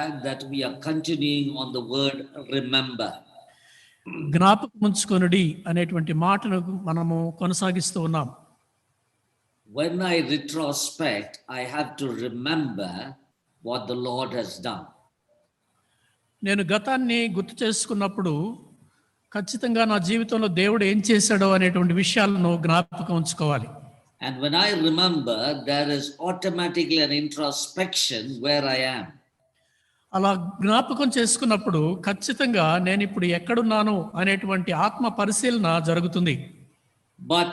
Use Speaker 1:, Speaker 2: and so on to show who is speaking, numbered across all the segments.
Speaker 1: that we are continuing on the word remember.
Speaker 2: జ్ఞాపకం ఉంచుకొనుడి అనేటువంటి మాటను మనము కొనసాగిస్తూ ఉన్నాం.
Speaker 1: When I retrospect, I have to remember what the Lord has done.
Speaker 2: నేను గతాన్ని గుర్తు చేసుకున్నప్పుడు ఖచ్చితంగా నా జీవితంలో దేవుడు ఏం చేశాడో అనేటువంటి విషయాలను జ్ఞాపకం ఉంచుకోవాలి.
Speaker 1: And when I remember, there is automatically an introspection where I am.
Speaker 2: అలా జ్ఞాపకం చేసుకున్నప్పుడు ఖచ్చితంగా నేను ఇప్పుడు ఎక్కడున్నాను అనేటువంటి ఆత్మ పరిశీలన జరుగుతుంది.
Speaker 1: But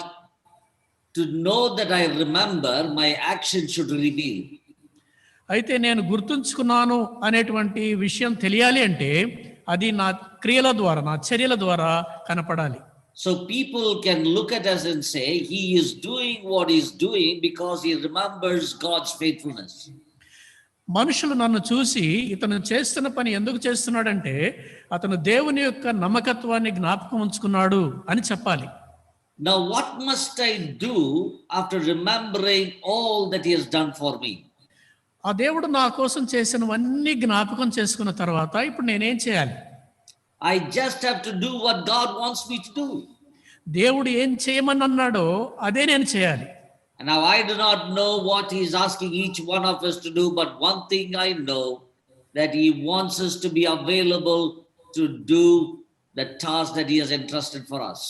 Speaker 1: to know that I remember, my action should reveal.
Speaker 2: అయితే నేను గుర్తుంచుకున్నాను అనేటువంటి విషయం తెలియాలి అంటే అది నా క్రియల ద్వారా, నా చర్యల ద్వారా కనపడాలి.
Speaker 1: So people can look at us and say, he is doing what he's doing because he remembers God's faithfulness.
Speaker 2: మనుషులు నన్ను చూసి ఇతను చేస్తున్న పని ఎందుకు చేస్తున్నాడంటే అతను దేవుని యొక్క నమ్మకత్వాన్ని జ్ఞాపకం ఉంచుకున్నాడు అని చెప్పాలి.
Speaker 1: Now what must I do after remembering all that he has done for me?
Speaker 2: ఆ దేవుడు నా కోసం చేసినవన్నీ జ్ఞాపకం చేసుకున్న తర్వాత ఇప్పుడు నేనేం చేయాలి?
Speaker 1: I just have to do what God wants me to do.
Speaker 2: దేవుడు ఏం చేయమని అన్నాడో అదే నేను చేయాలి.
Speaker 1: And now I do not know what he is asking each one of us to do, but one thing I know, that he wants us to be available to do the task that he has entrusted for us.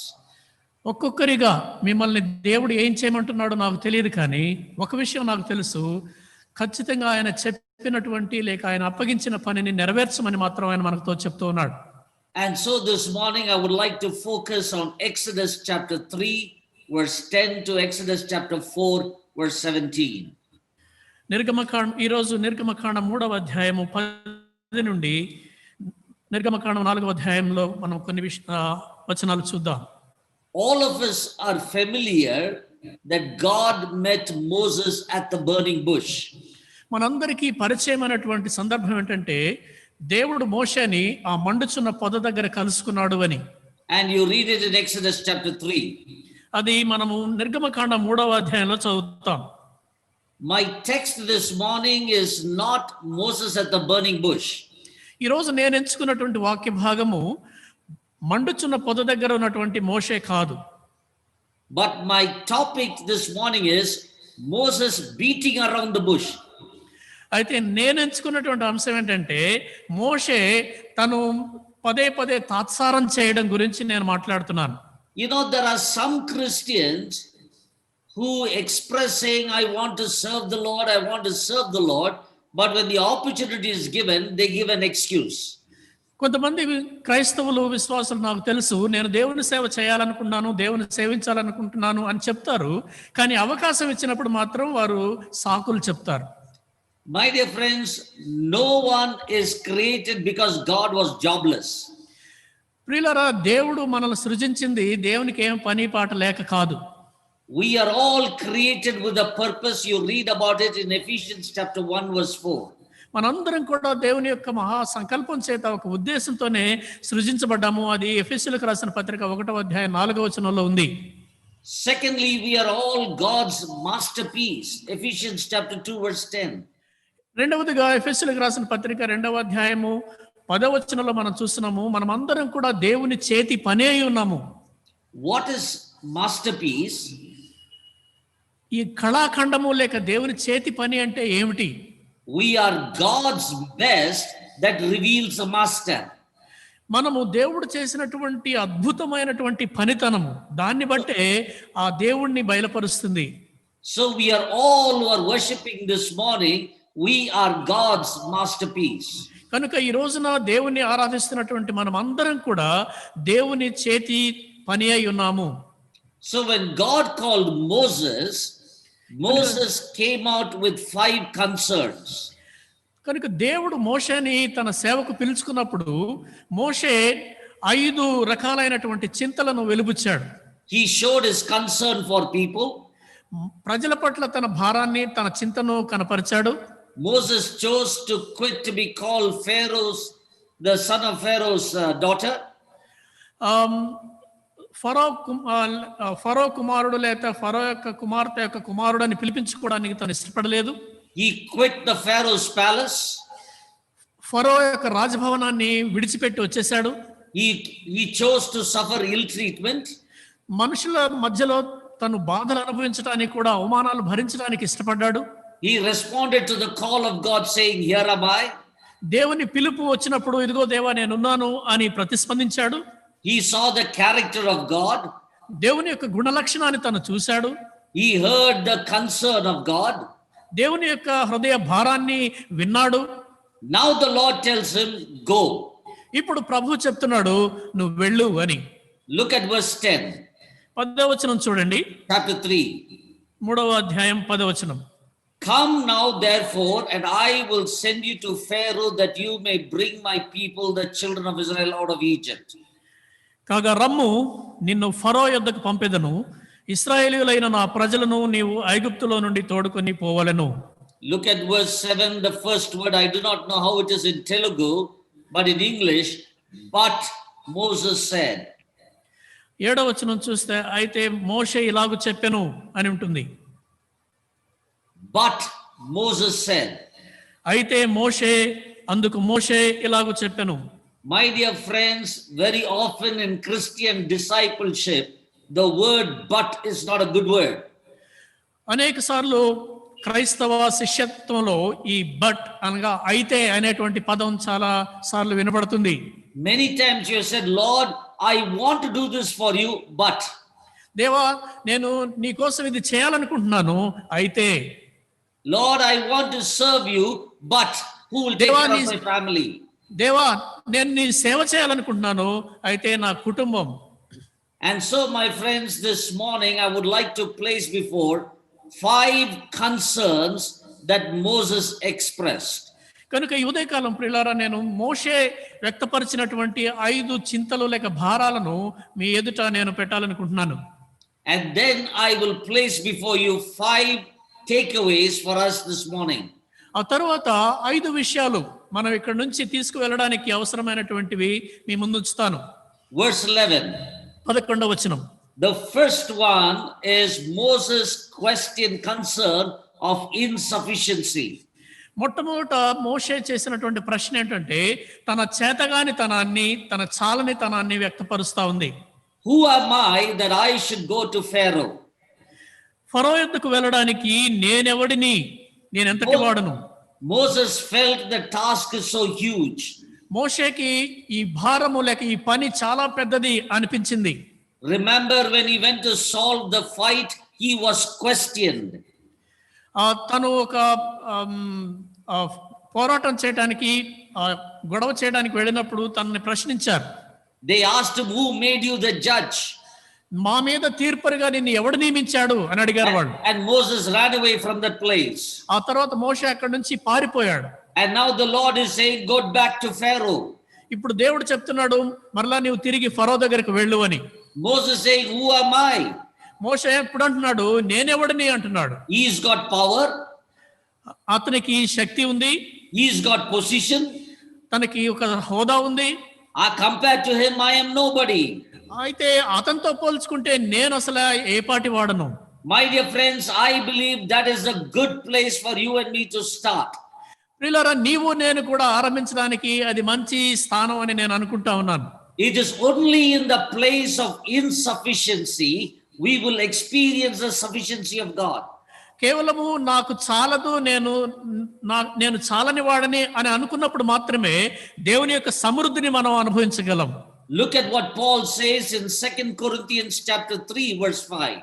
Speaker 2: ఒక్కొక్కరిగా మిమ్మల్ని దేవుడు ఏం చేయమంటున్నాడో నాకు తెలియదు, కానీ ఒక విషయం నాకు తెలుసు, ఖచ్చితంగా ఆయన చెప్పినటువంటి లేక ఆయన అప్పగించిన పనిని నెరవేర్చమని మాత్రం ఆయన మనతో చెప్తూ ఉన్నాడు.
Speaker 1: And so this morning I would like to focus on Exodus chapter 3 verse 10 to Exodus chapter 4 verse 17.
Speaker 2: ఈరోజు నిర్గమకాండం 3వ అధ్యాయము 10 నుండి నిర్గమకాండం 4వ అధ్యాయంలో మనం కొన్ని వచనాలు చూద్దాం.
Speaker 1: All of us are familiar that God met Moses at the burning bush.
Speaker 2: మనందరికీ పరిచయమైనటువంటి సందర్భం ఏంటంటే దేవుడు మోషేని ఆ మండుచున్న పొద దగ్గర కలుసుకున్నాడు అని.
Speaker 1: And you read it in Exodus chapter 3.
Speaker 2: అది మనము నిర్గమకాండం 3వ అధ్యాయంలో చదువుతాం.
Speaker 1: My text this morning is not Moses at the burning bush.
Speaker 2: ఈరోజు నేను ఎంచుకున్నటువంటి వాక్య భాగము మండుచున్న పొద దగ్గర ఉన్నటువంటి మోషే కాదు.
Speaker 1: But my topic this morning is Moses beating around the bush.
Speaker 2: అయితే నేను ఎంచుకున్నటువంటి అంశం ఏంటంటే మోషే తను పదే పదే తాత్సారం చేయడం గురించి నేను మాట్లాడుతున్నాను.
Speaker 1: You know, there are some Christians who express saying, I want to serve the Lord, I want to serve the Lord, but when the opportunity is given, they give an excuse.
Speaker 2: కొంతమంది క్రైస్తవులు విశ్వాసులు నాకు తెలుసు, నేను దేవుని సేవ చేయాలనుకుంటున్నాను, దేవుని సేవించాలనుకుంటున్నాను అని చెప్తారు, కానీ అవకాశం ఇచ్చినప్పుడు మాత్రం వారు సాకులు చెప్తారు.
Speaker 1: My dear friends, no one is created because God was jobless.
Speaker 2: ప్రియులారా, దేవుడు మనల్ని సృజించింది దేవునికి ఏం పని పాట లేక కాదు.
Speaker 1: We are all created with a purpose. You read about it in Ephesians chapter 1 verse 4.
Speaker 2: మనందరం కూడా దేవుని యొక్క మహా సంకల్పం చేత ఒక ఉద్దేశంతోనే సృజించబడ్డాము. అది ఎఫెసీయులకు రాసిన పత్రిక 1వ అధ్యాయం 4వ వచనంలో ఉంది.
Speaker 1: Secondly, we are all God's masterpiece. Ephesians chapter 2 verse 10.
Speaker 2: రెండవదిగా ఎఫెసీయులకు రాసిన పత్రిక 2వ అధ్యాయము 10వ వచనంలో మనం చూస్తున్నాము, మనం అందరం కూడా దేవుని చేతి పని అయి ఉన్నాము.
Speaker 1: What is masterpiece?
Speaker 2: ఈ కళాఖండము లేక దేవుని చేతి పని అంటే ఏమిటి?
Speaker 1: We are God's best that reveals a master.
Speaker 2: మనము దేవుడు చేసినటువంటి అద్భుతమైనటువంటి పనితనము దాన్ని బట్టే ఆ దేవుణ్ణి బయలుపరుస్తుంది.
Speaker 1: So we are all who are worshiping this morning, we are God's masterpiece.
Speaker 2: కనుక ఈ రోజున దేవుణ్ణి ఆరాధిస్తున్నటువంటి మనం అందరం కూడా దేవుని చేతి పని అయి ఉన్నాము.
Speaker 1: So when God called Moses came out with 5 concerns.
Speaker 2: కనుక దేవుడు మోషేని తన సేవకు పిలుచుకున్నప్పుడు మోషే 5 రకాలైనటువంటి చింతలను వెలుబుచ్చాడు.
Speaker 1: He showed his concern for people.
Speaker 2: ప్రజల పట్ల తన భారాన్ని, తన చింతను కనపరిచాడు.
Speaker 1: Moses chose to quit to be called the son of Pharaoh's daughter.
Speaker 2: ఫరో కుమారుడు లేక ఫరో యొక్క కుమార్తె యొక్క కుమారుడు అని పిలిపించుకోవడానికి తను ఇష్టపడలేదు.
Speaker 1: He quit the Pharaoh's palace.
Speaker 2: ఫరో యొక్క రాజభవనాన్ని విడిచిపెట్టి వచ్చేశాడు.
Speaker 1: He chose to suffer ill treatment.
Speaker 2: మనుషుల మధ్యలో తను బాధలు అనుభవించడానికి కూడా అవమానాలు భరించడానికి ఇష్టపడ్డాడు.
Speaker 1: He responded to the call of God saying, "Here am I."
Speaker 2: దేవుని పిలుపు వచ్చినప్పుడు ఇదిగో దేవా నేనున్నాను అని ప్రతిస్పందించాడు.
Speaker 1: He saw the character of God.
Speaker 2: దేవుని యొక్క గుణ లక్షణాన్ని తను చూశాడు.
Speaker 1: He heard the concern of God.
Speaker 2: దేవుని యొక్క హృదయ భారాన్ని విన్నాడు.
Speaker 1: Now the Lord tells him, "Go."
Speaker 2: ఇప్పుడు ప్రభు చెప్తున్నాడు నువ్వు వెళ్ళు అని.
Speaker 1: Look at verse 10.
Speaker 2: 10వ వచనం చూడండి.
Speaker 1: Chapter 3.
Speaker 2: 3వ అధ్యాయం 10వ వచనం.
Speaker 1: Come now therefore, and I will send you to Pharaoh, that you may bring my people, the children of Israel, out of Egypt.
Speaker 2: కాగా రమ్ము, నిన్ను ఫరో యొద్దకు పంపెదను, ఇశ్రాయేలీయులైన నా ప్రజలను నీవు ఐగుప్తులో నుండి తోడుకొని పోవలెను.
Speaker 1: Look at verse 7, the first word. I do not know how it is in Telugu, but in English, but Moses said.
Speaker 2: 7వ వచనం చూస్తే అయితే మోషే ఇలాగు చెప్పెను అని ఉంటుంది.
Speaker 1: But Moses said.
Speaker 2: అయితే మోషే, అందుకు మోషే ఇలాగు చెప్పెను.
Speaker 1: My dear friends, very often in Christian discipleship, the word but is not a good word.
Speaker 2: అనేక సార్లు క్రైస్తవ శిష్యత్వంలో ఈ బట్ అనగా అయితే అనేటువంటి పదం చాలా సార్లు వినబడుతుంది.
Speaker 1: Many times you have said, "Lord, I want to do this for you, but."
Speaker 2: దేవా నేను నీ కోసం ఇది చేయాలనుకుంటున్నాను అయితే.
Speaker 1: Lord, I want to serve you, but who will take care of my family?
Speaker 2: దేవా నేను నీ సేవ చేయాలనుకుంటున్నాను అయితే నా కుటుంబం.
Speaker 1: And so, my friends, this morning I would like to place before 5 concerns that Moses expressed.
Speaker 2: కనుక ఈ ఉదయకాలం ప్రియులారా నేను మోషే వ్యక్తపరిచినటువంటి 5 చింతలు లేక భారాలను మీ ఎదుట నేను పెట్టాలనుకుంటున్నాను.
Speaker 1: And then I will place before you 5 takeaways for us this morning.
Speaker 2: ఆ తర్వాత 5 విషయాలు మనం ఇక్కడ నుంచి తీసుకువెళ్ళడానికి అవసరమైనటువంటివి మీ ముందు ఉంచుతాను.
Speaker 1: Verse 11.
Speaker 2: 11వ వచనం.
Speaker 1: The first one is Moses' concern of insufficiency.
Speaker 2: మొట్టమొదట మోషే చేసినటువంటి ప్రశ్న ఏంటంటే తన చేతగాని తనాన్ని, తన చాలని తనాన్ని వ్యక్తపరుస్తా ఉంది.
Speaker 1: Who am I that I should go to Pharaoh?
Speaker 2: ఫరో యొద్దకు వెళ్ళడానికి నేనెవడిని, నేనెంతటి వాడను?
Speaker 1: Moses felt the task is so huge.
Speaker 2: మోషేకి ఈ భారము లేక ఈ పని చాలా పెద్దది అనిపించింది.
Speaker 1: Remember when he went to solve the fight, he was questioned.
Speaker 2: తను ఒక పోరాటం చేయడానికి, గొడవ చేయడానికి వెళ్ళినప్పుడు తనని ప్రశ్నించారు.
Speaker 1: They asked him, "Who made you the judge?"
Speaker 2: మా మీద తీర్పరిగా నిన్ను ఎవడు నియమించాడు అని అడిగారు వాళ్ళు.
Speaker 1: And Moses ran away from that place.
Speaker 2: ఆ తర్వాత మోషే అక్కడి నుంచి పారిపోయాడు.
Speaker 1: And now the Lord is saying, "Go back to Pharaoh."
Speaker 2: ఇప్పుడు దేవుడు చెప్తున్నాడు మరలా నీవు తిరిగి ఫరో దగ్గరికి వెళ్ళు అని.
Speaker 1: Moses saying, "Who am I?"
Speaker 2: మోషే ఎప్పుడు అంటున్నాడు నేనెవడిని అంటున్నాడు.
Speaker 1: He's got power.
Speaker 2: అతనికి శక్తి ఉంది.
Speaker 1: He's got position.
Speaker 2: తనకి ఒక హోదా ఉంది.
Speaker 1: Compared to him, I am nobody.
Speaker 2: అయితే అతనితో పోల్చుకుంటే నేను అసలు ఏ పాటి వాడను.
Speaker 1: My dear friends, I believe that is a good place for you and me to start.
Speaker 2: ప్రియులారా నీవు నేను కూడా ఆరంభించడానికి అది మంచి స్థానం అని నేను అనుకుంటా ఉన్నాను.
Speaker 1: It is only in the place of insufficiency we will experience the sufficiency of God.
Speaker 2: కేవలము నాకు చాలదు, నేను చాలని వాడని అని అనుకున్నప్పుడు మాత్రమే దేవుని యొక్క సమృద్ధిని మనం అనుభవించగలం.
Speaker 1: Look at what Paul says in 2 Corinthians chapter 3 verse 5.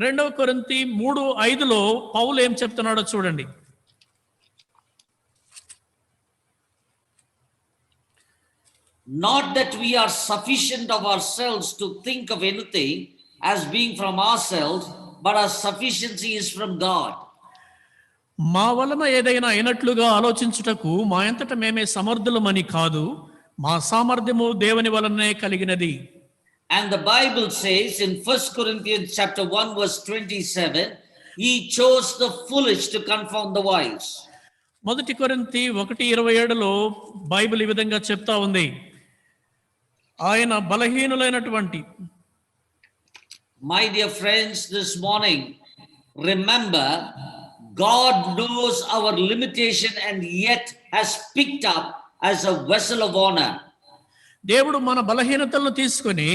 Speaker 2: 2 కొరింథీ 3:5లో పౌలు ఏం చెప్తున్నాడో చూడండి.
Speaker 1: Not that we are sufficient of ourselves to think of anything as being from ourselves, but our sufficiency is from God.
Speaker 2: మా వలన ఏదైనా అయినట్లుగా ఆలోచించుటకు మా అంతట మేమే సమర్థులమని కాదు, మా సామర్థ్యము దేవుని వలనే కలిగినది.
Speaker 1: And the Bible says in 1 Corinthians chapter 1 verse 27, he chose the foolish to confound the wise.
Speaker 2: 1 కొరింథీ 1:27లో Bible ఈ విధంగా చెప్తా ఉంది. ఆయన బలహీనులైనటువంటి.
Speaker 1: My dear friends, this morning, remember, God knows our limitation and yet has picked up as a vessel of honor.
Speaker 2: దేవుడు మన బలహీనతలను తీసుకొని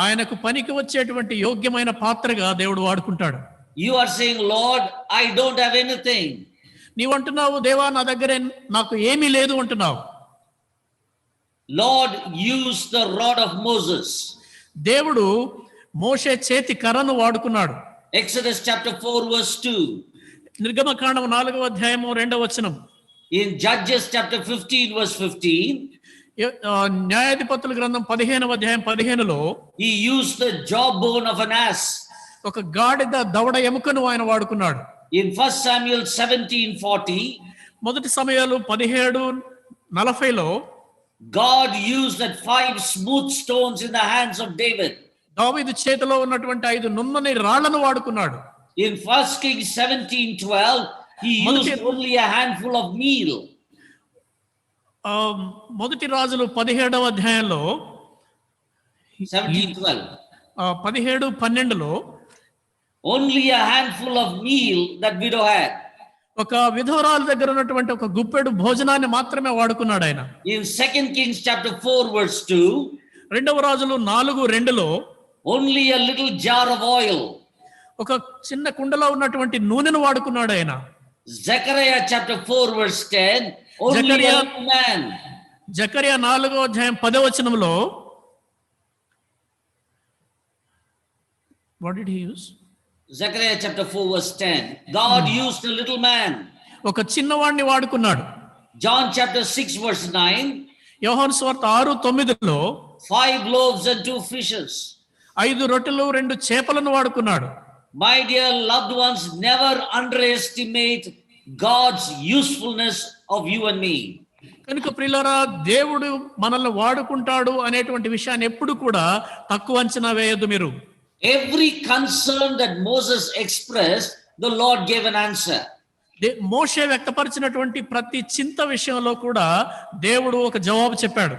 Speaker 2: ఆయనకు పనికి వచ్చేటువంటి యోగ్యమైన పాత్రగా దేవుడు వాడుకుంటాడు.
Speaker 1: You are saying, Lord, I don't have anything.
Speaker 2: నీవంటున్నావు, దేవా నా దగ్గర నాకు ఏమీ లేదు అంటున్నావు.
Speaker 1: Lord, use the rod of Moses.
Speaker 2: దేవుడు మోషే చేతి కర్రను వాడుకున్నాడు.
Speaker 1: Exodus chapter 4 verse 2.
Speaker 2: నిర్గమకాండం 4వ అధ్యాయము 2వ వచనం.
Speaker 1: In Judges chapter 15 verse 15.
Speaker 2: న్యాయాధిపతుల గ్రంథం 15వ అధ్యాయం 15లో
Speaker 1: he used the jawbone of an ass.
Speaker 2: ఒక గాడిద దవడ ఎముకను ఆయన వాడుకున్నాడు.
Speaker 1: In 1 Samuel 17:40,
Speaker 2: మొదటి సమయాలు 17:40లో
Speaker 1: God used that 5 smooth stones in the hands of David.
Speaker 2: దావీదు చేతిలో ఉన్నటువంటి 5 నున్నని రాళ్లను వాడుకున్నాడు.
Speaker 1: In 1 Kings 17:12, he used only a handful of meal.
Speaker 2: మొదటి రాజులు 17వ అధ్యాయంలో 17:12లో
Speaker 1: only a handful of meal that widow had.
Speaker 2: ఒక విధవరాల దగ్గర ఉన్నటువంటి ఒక గుప్పెడు భోజనాన్ని మాత్రమే వాడుకున్నాడు ఆయన.
Speaker 1: In 2 Kings chapter 4 verse 2,
Speaker 2: రెండవ రాజులు 4:2లో
Speaker 1: only a little jar of oil.
Speaker 2: ఒక చిన్న కుండలో ఉన్నటువంటి నూనెను వాడుకున్నాడు ఆయన.
Speaker 1: Zechariah chapter 4 verse 10, only a man.
Speaker 2: Zechariah 4వ అధ్యాయం 10వ వచనంలో what did he use?
Speaker 1: Zechariah chapter 4 verse 10, God used a little man.
Speaker 2: ఒక చిన్నవాడిని వాడుకున్నాడు.
Speaker 1: John chapter 6 verse 9,
Speaker 2: యోహాను సువార్త 6:9లో
Speaker 1: 5 loaves and 2 fishes.
Speaker 2: 5 రొట్టెలు 2 చేపలను వాడుకున్నాడు.
Speaker 1: My dear loved ones, never underestimate God's usefulness of you and me.
Speaker 2: కనుక ప్రియులారా, దేవుడు మనల్ని వాడుకుంటాడు అనేటువంటి విషయాన్ని ఎప్పుడు కూడా తక్కువ అంచనా వేయొద్దు మీరు.
Speaker 1: Every concern that Moses expressed, the Lord gave an answer.
Speaker 2: మోషే వ్యక్తపరిచినటువంటి ప్రతి చింత విషయంలో కూడా దేవుడు ఒక జవాబు చెప్పాడు.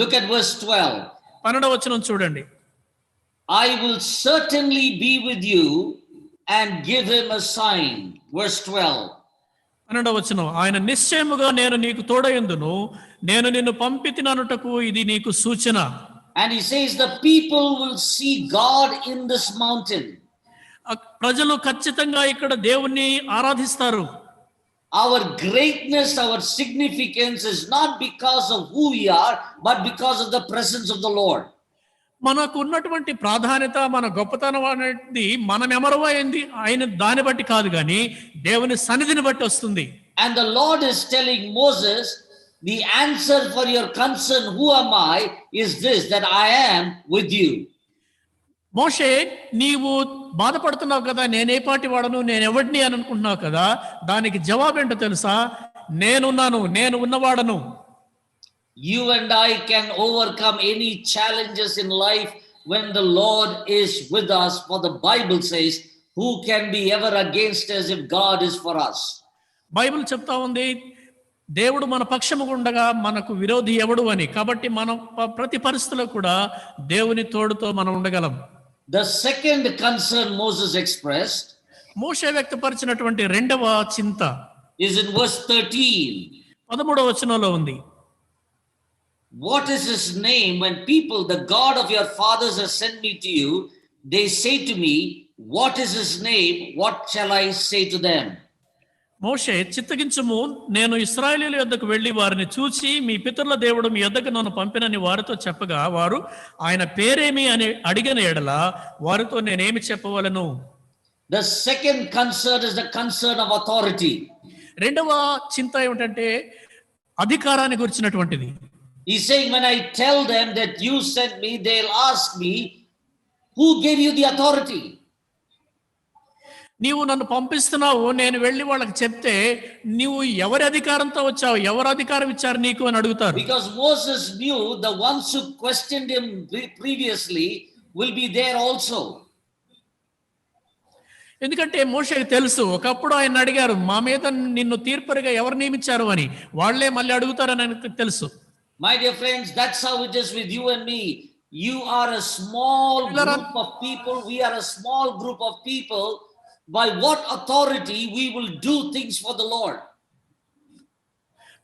Speaker 1: Look at verse 12.
Speaker 2: 12వ వచనం చూడండి.
Speaker 1: I will certainly be with you and give him a sign. Verse 12.
Speaker 2: 12వ వచనం, ఆయన నిశ్చయముగా నేను నీకు తోడయుందును, నేను నిన్ను పంపితిననుటకు ఇది నీకు సూచన.
Speaker 1: And he says the people will see God in this mountain.
Speaker 2: ప్రజలు ఖచ్చితంగా ఇక్కడ దేవుణ్ణి ఆరాధిస్తారు.
Speaker 1: Our greatness, our significance is not because of who we are, but because of the presence of the Lord.
Speaker 2: మనకు ఉన్నటువంటి ప్రాధాన్యత, మన గొప్పతనం అనేది మనం ఎవరో అయింది ఆయన దాన్ని బట్టి కాదు కానీ దేవుని సన్నిధిని బట్టి వస్తుంది.
Speaker 1: And the Lord is telling Moses, the answer for your concern, who am I, is this, that I am with you.
Speaker 2: మోషే, నీవు బాధపడుతున్నావు కదా, నేనే పాటి వాడను, నేను ఎవడిని అని అనుకుంటున్నావు కదా, దానికి జవాబేంటో తెలుసా? నేనున్నాను, నేను ఉన్నవాడను.
Speaker 1: You and I can overcome any challenges in life when the Lord is with us, for the Bible says, who can be ever against us if God is for us?
Speaker 2: Bible చెప్తా ఉంది, దేవుడు మన పక్షముగా ఉండగా మనకు విరోధి ఎవడు అని. కాబట్టి మనం ప్రతి పరిస్థితిలో కూడా దేవుని తోడుతో మనం ఉండగలం.
Speaker 1: The second concern Moses expressed,
Speaker 2: మోషే వ్యక్తపరిచినటువంటి రెండవ చింత
Speaker 1: is in verse 13.
Speaker 2: 13వ వచనంలో ఉంది.
Speaker 1: What is his name? When people, the God of your fathers has sent me to you, they say to me, what is his name? What shall I say to them?
Speaker 2: మోషే, చిత్తగించుము, నేను ఇశ్రాయేలీయుల యొద్దకు వెళ్లి వారిని చూచి, మీ పితరుల దేవుడు మీ యొద్దకు నన్ను పంపినని వారితో చెప్పగా, వారు ఆయన పేరేమి అని అడిగిన ఎడల వారితో నేనేమి చెప్పవలను?
Speaker 1: The second concern is the concern of authority.
Speaker 2: రెండవ చింత ఏమిటంటే అధికారాన్ని గురించినటువంటిది.
Speaker 1: He's saying, when I tell them that you sent me, they'll ask me, who gave you the authority?
Speaker 2: నీవు నన్ను పంపిస్తున్నావు, నేను వెళ్ళి వాళ్ళకి చెప్తే నీవు ఎవరి అధికారంతో వచ్చావు, ఎవరు అధికారం ఇచ్చారు నీకు అని అడుగుతారు.
Speaker 1: Because Moses knew the ones who questioned him previously will be there also.
Speaker 2: ఎందుకంటే మోషేకి తెలుసు, ఒకప్పుడు ఆయన అడిగారు, మా మీద నిన్ను తీర్పరిగా ఎవరు నియమించారు అని, వాళ్లే మళ్ళీ అడుగుతారని ఆయనకు తెలుసు.
Speaker 1: My dear friends, that's how it is with you and me. You are a small group of people. We are a small group of people. By what authority we will do things for the Lord?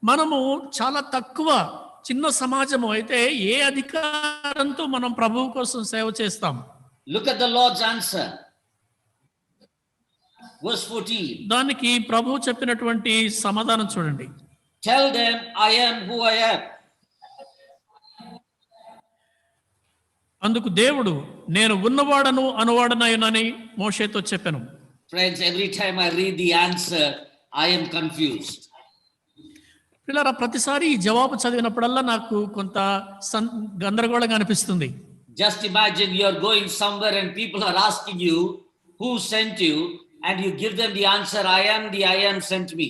Speaker 2: మనము చాలా తక్కువ చిన్న సమాజము అయితే ఏ అధికారంతో మనం ప్రభువు కోసం సేవ చేస్తాం?
Speaker 1: Look at the Lord's answer. Verse 14.
Speaker 2: దానికి ప్రభువు చెప్పినటువంటి సమాధానం చూడండి.
Speaker 1: Tell them, I am who I am.
Speaker 2: అందుకు దేవుడు, నేను ఉన్నవాడను అనువాడనయునని మోషేతో చెప్పెను.
Speaker 1: Friends, every time I read the answer, I am confused.
Speaker 2: పిల్లరా, ప్రతిసారి ఈ జవాబు చదివినప్పుడల్లా నాకు కొంత గందరగోళంగా అనిపిస్తుంది.
Speaker 1: Just imagine you are going somewhere and people are asking you, who sent you? And you give them the answer, I am sent me.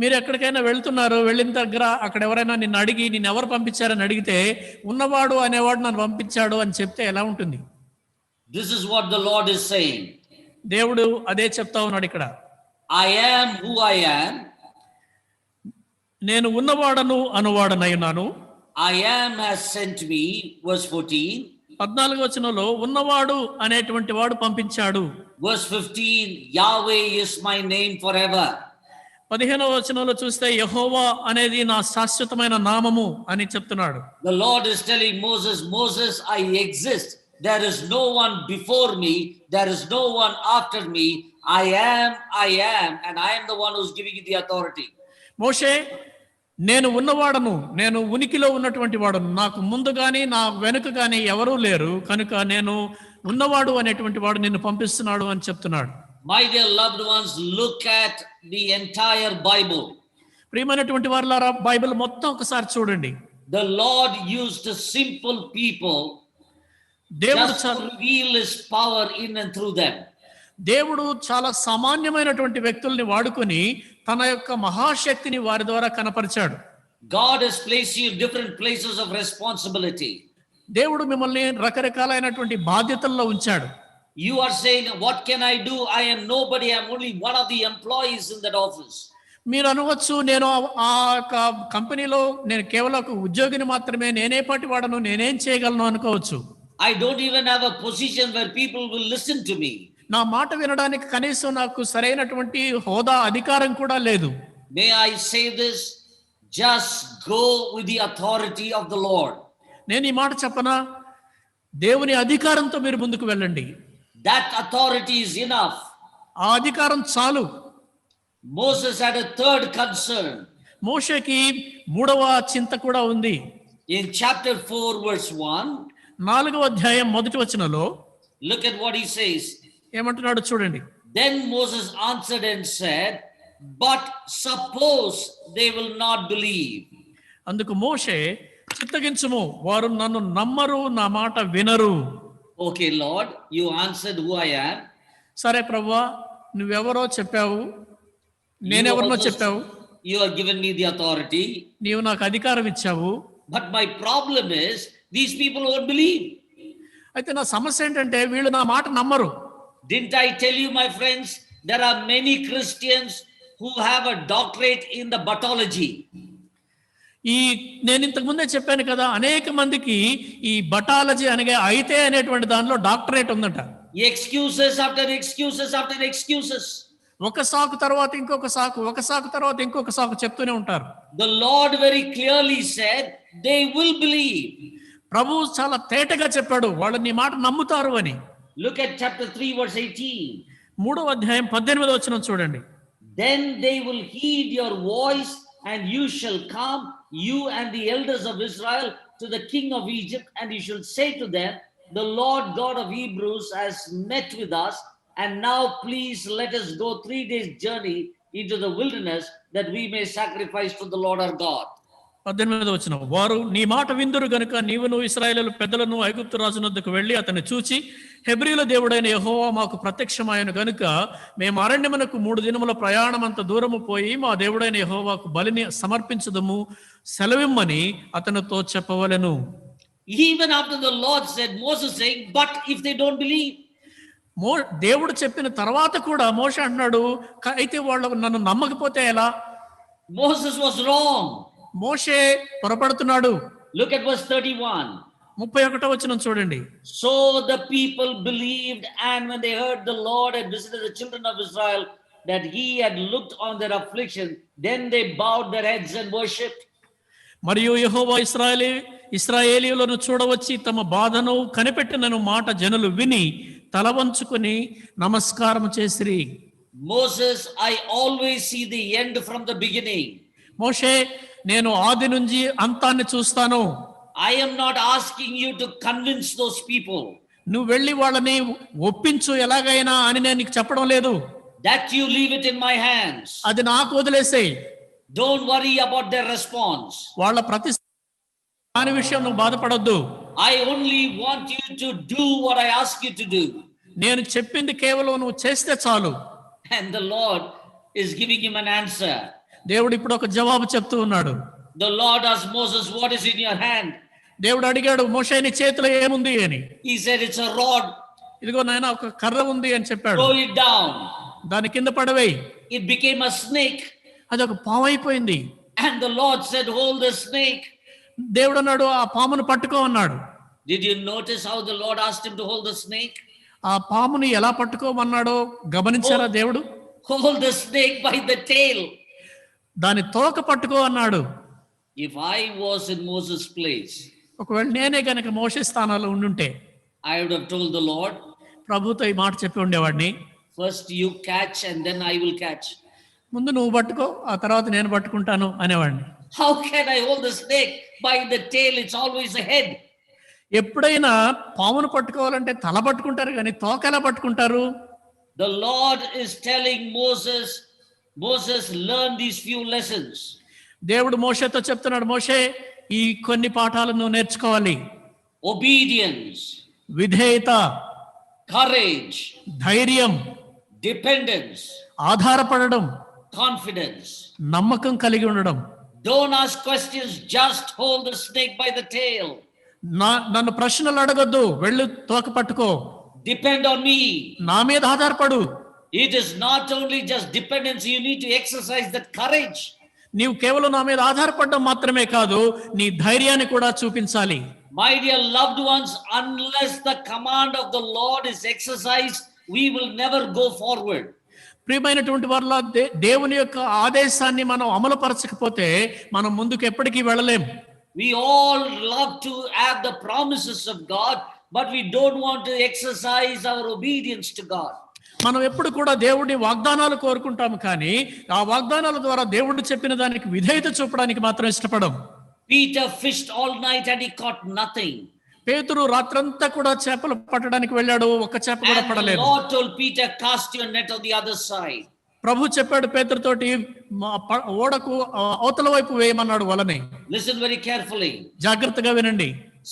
Speaker 2: మీరు ఎక్కడికైనా వెళ్తున్నారు, వెళ్ళిన దగ్గర అక్కడ ఎవరైనా నిన్ను అడిగి నిన్ను ఎవరు పంపించారని అడిగితే, ఉన్నవాడు అనేవాడు నన్ను పంపించాడు అని చెప్తే ఎలా ఉంటుంది?
Speaker 1: This is what the Lord is saying.
Speaker 2: దేవుడు అదే చెప్తా ఉన్నాడు ఇక్కడ. I
Speaker 1: am who I am.
Speaker 2: నేను ఉన్నవాడను అనువాడనయ్యున్నాను.
Speaker 1: I am has sent me. Verse 14.
Speaker 2: 14వ వచనంలో ఉన్నవాడు అనేటువంటి వాడు పంపించాడు.
Speaker 1: Verse 15, Yahweh is my name forever.
Speaker 2: 15వ వచనంలో చూస్తే యెహోవా అనేది నా శాశ్వతమైన నామము అని చెప్తున్నాడు.
Speaker 1: The Lord is telling Moses, Moses, I exist. There is no one before me. There is no one after me. I am, and I am the one who's giving you the authority.
Speaker 2: మోషే, నేను ఉన్నవాడను, నేను ఉనికిలో ఉన్నటువంటి వాడను, నాకు ముందు గాని నా వెనుక గాని ఎవరూ లేరు, కనుక నేను ఉన్నవాడు అనేటువంటి వాడు నిన్ను పంపిస్తున్నాడు అని చెప్తున్నాడు.
Speaker 1: My dear loved ones, look at the entire Bible.
Speaker 2: ప్రియమైనటువంటి వారులారా, బైబిల్ మొత్తం ఒకసారి చూడండి.
Speaker 1: The Lord used simple people
Speaker 2: దేవుడు
Speaker 1: just to reveal his power in and through them.
Speaker 2: దేవుడు చాలా సామాన్యమైనటువంటి వ్యక్తుల్ని వాడుకొని తన యొక్క మహాశక్తిని వారి ద్వారా కనపరిచాడు.
Speaker 1: God has placed you in different places of responsibility.
Speaker 2: దేవుడు మిమ్మల్ని రకరకాలైనటువంటి బాధ్యతల్లో ఉంచాడు.
Speaker 1: You are saying, what can I do? I am nobody. I am only one of the employees in that office.
Speaker 2: మీరు అనవచ్చు, నేను ఆ కంపెనీలో నేను కేవలం ఒక ఉద్యోగిని మాత్రమే, నేనే పాటి వాడను, నేనేం చేయగలను అనుకోవచ్చు.
Speaker 1: I don't even have a position where people will listen to me.
Speaker 2: నా మాట వినడానికి కనీసం నాకు సరైనటువంటి హోదా, అధికారం కూడా లేదు.
Speaker 1: May I say this? Just go with the authority of the Lord.
Speaker 2: నేను ఈ మాట చెప్పనా? దేవుని అధికారంతో మీరు ముందుకు వెళ్ళండి.
Speaker 1: That authority is enough.
Speaker 2: ఆ అధికారం చాలు.
Speaker 1: Moses had a third concern.
Speaker 2: మోషేకి మూడవ చింత కూడా ఉంది.
Speaker 1: In chapter 4 verse 1,
Speaker 2: 4వ అధ్యాయం 1వ వచనంలో
Speaker 1: look at what he says.
Speaker 2: ఏమంటున్నాడు చూడండి.
Speaker 1: Then Moses answered and said, but suppose they will not believe.
Speaker 2: అందుకు మోషే, చిత్తగించుము, వారు నన్ను నమ్మరు, నా మాట వినరు.
Speaker 1: Okay, Lord, you answered who I am.
Speaker 2: సరే ప్రభువా, నువ్వెవరో చెప్పావు, నేనెవరినో చెప్పావు,
Speaker 1: you have given me the authority.
Speaker 2: నీవు నాకు అధికారం ఇచ్చావు.
Speaker 1: But my problem is these people won't believe.
Speaker 2: అయితే నా సమస్య ఏంటంటే వీళ్ళు నా మాట నమ్మరు.
Speaker 1: Didn't I tell you, my friends, there are many Christians who have a doctorate in the pathology.
Speaker 2: నేను ఇంతకు ముందే చెప్పాను కదా, అనేక మందికి ఈ బటాలజీ అనగా అయితే అనేటువంటి దానిలో డాక్టరేట్ ఉందట.
Speaker 1: Excuses after excuses after excuses.
Speaker 2: ఒక సాకు తర్వాత ఇంకొక సాకు, ఒక సాకు తర్వాత ఇంకొక సాకు చెప్తూనే ఉంటారు.
Speaker 1: The Lord very clearly said they will believe.
Speaker 2: ప్రభువు చాలా తేటగా చెప్పాడు, వాళ్ళు నీ మాట నమ్ముతారు అని.
Speaker 1: Look at chapter 3 verse 18.
Speaker 2: 3వ అధ్యాయం 18వ వచనం చూడండి.
Speaker 1: Then they will heed your voice, and you shall come, you and the elders of Israel, to the king of Egypt, and you shall say to them, the Lord God of Hebrews has met with us, and now please let us go 3 days journey into the wilderness, that we may sacrifice to the Lord our God.
Speaker 2: 18వ వచనం, వారు నీ మాట విందురు గనుక నీవును ఇశ్రాయేలు పెద్దలను ఐగుప్తు రాజు వద్దకు వెళ్ళి అతన్ని చూచి, హెబ్రీల దేవుడైన యెహోవా మాకు ప్రత్యక్షమాయను గనుక మేము అరణ్యమునకు 3 దినముల ప్రయాణమంత దూరము పోయి మా దేవుడైన యెహోవాకు బలిని సమర్పించుదము, సెలవిమ్మని అతనితో చెప్పవలెను.
Speaker 1: Even after the Lord said, Moses saying, but if they don't believe.
Speaker 2: దేవుడు చెప్పిన తర్వాత కూడా మోషే అంటున్నాడు, అయితే వాళ్ళు నన్ను నమ్మకపోతే ఎలా?
Speaker 1: Moses was wrong.
Speaker 2: Moshe పొరపడుతున్నాడు.
Speaker 1: Look at verse 31.
Speaker 2: 31వ వచనం చూడండి.
Speaker 1: So the people believed, and when they heard the Lord had visited the children of Israel, that he had looked on their affliction, then they bowed their heads and worshipped.
Speaker 2: మరియు యెహోవా ఇశ్రాయేలీయులను చూడవచ్చి తమ బాధను కనిపెట్టినను మాట జనులు విని తల వంచుకొని నమస్కారం చేసిరి.
Speaker 1: Moses, I always see the end from the beginning.
Speaker 2: మోషే, నేను ఆది నుంచి అంతాన్ని చూస్తాను.
Speaker 1: I am not asking you to convince those people.
Speaker 2: నువ్వు వెళ్ళి వాళ్ళని ఒప్పించు ఎలాగైనా అని నేను నీకు చెప్పడం లేదు.
Speaker 1: That you leave it in my hands.
Speaker 2: అది నాకు వదిలేసేయ్.
Speaker 1: Don't worry about their response.
Speaker 2: వాళ్ళ ప్రతి దాని విషయం నువ్వు బాధపడొద్దు.
Speaker 1: I only want you to do what I ask you to do.
Speaker 2: నేను చెప్పింది కేవలం నువ్వు చేస్తే చాలు.
Speaker 1: And the Lord is giving him an answer.
Speaker 2: దేవుడు ఇప్పుడు ఒక జవాబు చెప్తూ ఉన్నాడు.
Speaker 1: The Lord asked Moses, what is in your hand?
Speaker 2: దేవుడు అడిగాడు, మోషే నీ చేతిలో ఏముంది అని.
Speaker 1: He said, it's a rod.
Speaker 2: ఇదిగో నాయన ఒక కర్ర ఉంది అని చెప్పాడు.
Speaker 1: Throw it down.
Speaker 2: దాని కింద పడవేయి.
Speaker 1: It became a snake.
Speaker 2: అది ఒక పాము అయిపోయింది.
Speaker 1: And the Lord said, hold the snake.
Speaker 2: దేవుడు అన్నాడు, ఆ పామును పట్టుకో అన్నాడు.
Speaker 1: Did you notice how the Lord asked him to hold the snake?
Speaker 2: ఆ పాముని ఎలా పట్టుకోమన్నాడో గమనించారా దేవుడు?
Speaker 1: Hold the snake by the tail.
Speaker 2: దాని తోక పట్టుకో అన్నాడు.
Speaker 1: If I was in Moses' place,
Speaker 2: ఒకవేళ నేనే గనక మోషే స్థానంలో ఉండుంటే
Speaker 1: I would have told the Lord,
Speaker 2: ప్రభుతో ఈ మాట చెప్పి ఉండేవాడిని.
Speaker 1: first you catch and then I will catch.
Speaker 2: ముందు నువ్వు పట్టుకో, ఆ తర్వాత నేను పట్టుకుంటాను అనేవాడిని.
Speaker 1: How can I hold the snake by the tail? It's always the head.
Speaker 2: ఎప్పుడైనా పామును పట్టుకోవాలంటే తల పట్టుకుంటారు కానీ తోక ఎలా పట్టుకుంటారు?
Speaker 1: The Lord is telling Moses, Moses, learn these few lessons.
Speaker 2: దేవుడు మోషేతో చెప్తున్నాడు, మోషే ఈ కొన్ని పాఠాలను నువ్వు నేర్చుకోవాలి.
Speaker 1: Obedience,
Speaker 2: విధేయత,
Speaker 1: courage,
Speaker 2: ధైర్యం,
Speaker 1: dependence,
Speaker 2: ఆధారపడడం,
Speaker 1: confidence.
Speaker 2: నమ్మకం కలిగి ఉండడం.
Speaker 1: Don't ask questions, just hold the snake by the tail.
Speaker 2: నన్ను ప్రశ్నలు అడగొద్దు, వెళ్ళు తోక పట్టుకో.
Speaker 1: Depend on me.
Speaker 2: నా మీద ఆధారపడు.
Speaker 1: It is not only just dependence, you need to exercise that courage.
Speaker 2: నీవు కేవలం నా మీద ఆధారపడడం మాత్రమే కాదు, నీ ధైర్యాన్ని కూడా చూపించాలి.
Speaker 1: My dear loved ones, unless the command of the Lord is exercised, we will never go forward.
Speaker 2: ప్రియమైనటువంటి వారిలో దేవుని యొక్క ఆదేశాన్ని మనం అమలుపరచకపోతే మనం ముందుకు ఎప్పటికీ వెళ్ళలేం.
Speaker 1: We all love to have the promises of God, but we don't want to exercise our obedience to God.
Speaker 2: మనం ఎప్పుడు కూడా దేవుడి వాగ్దానాలు కోరుకుంటాము కానీ ఆ వాగ్దానాల ద్వారా దేవుడు చెప్పిన దానికి విధేయత చూపడానికి మాత్రం ఇష్టపడం.
Speaker 1: Peter fished all night and he caught nothing.
Speaker 2: పేతురు రాత్రంతా కూడా చేపలు పట్టడానికి వెళ్ళాడు, ఒక్క చేప కూడా
Speaker 1: And the
Speaker 2: పడలేదు.
Speaker 1: Lord told Peter, cast your net on the other side.
Speaker 2: ప్రభు చెప్పాడు పేతురుతోటి, ఓడకు అవతల వైపు వేయమన్నాడు వలని.
Speaker 1: Listen very carefully.
Speaker 2: జాగ్రత్తగా వినండి.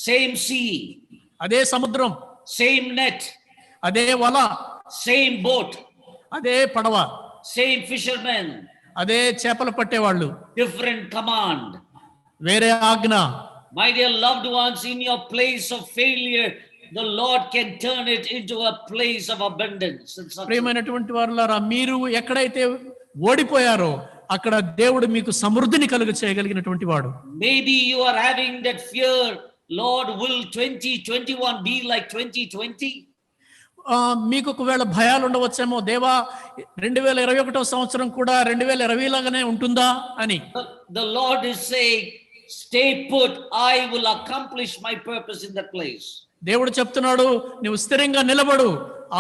Speaker 1: Same sea,
Speaker 2: అదే సముద్రం,
Speaker 1: same net,
Speaker 2: అదే వల,
Speaker 1: same boat,
Speaker 2: అదే పడవ,
Speaker 1: same fishermen,
Speaker 2: అదే చేపలు పట్టేవాళ్ళు,
Speaker 1: different command.
Speaker 2: వేరే ఆజ్ఞ.
Speaker 1: My dear loved ones, in your place of failure, the Lord can turn it into a place of abundance.
Speaker 2: ప్రియమైనటువంటి వారులారా, మీరు ఎక్కడైతే ఓడిపోయారో అక్కడ దేవుడు మీకు సమృద్ధిని కలుగ చేయగలిగినటువంటి వాడు.
Speaker 1: Maybe you are having that fear, Lord, will 2021 be like 2020?
Speaker 2: మీకు ఒకవేళ భయాలు ఉండవచ్చేమో, దేవా 2021 సంవత్సరం కూడా 2020 లాగానే ఉంటుందా అని.
Speaker 1: The Lord is saying, stay put, I will accomplish my purpose in that place.
Speaker 2: దేవుడు చెప్తున్నాడు, నువ్వు స్థిరంగా నిలబడు,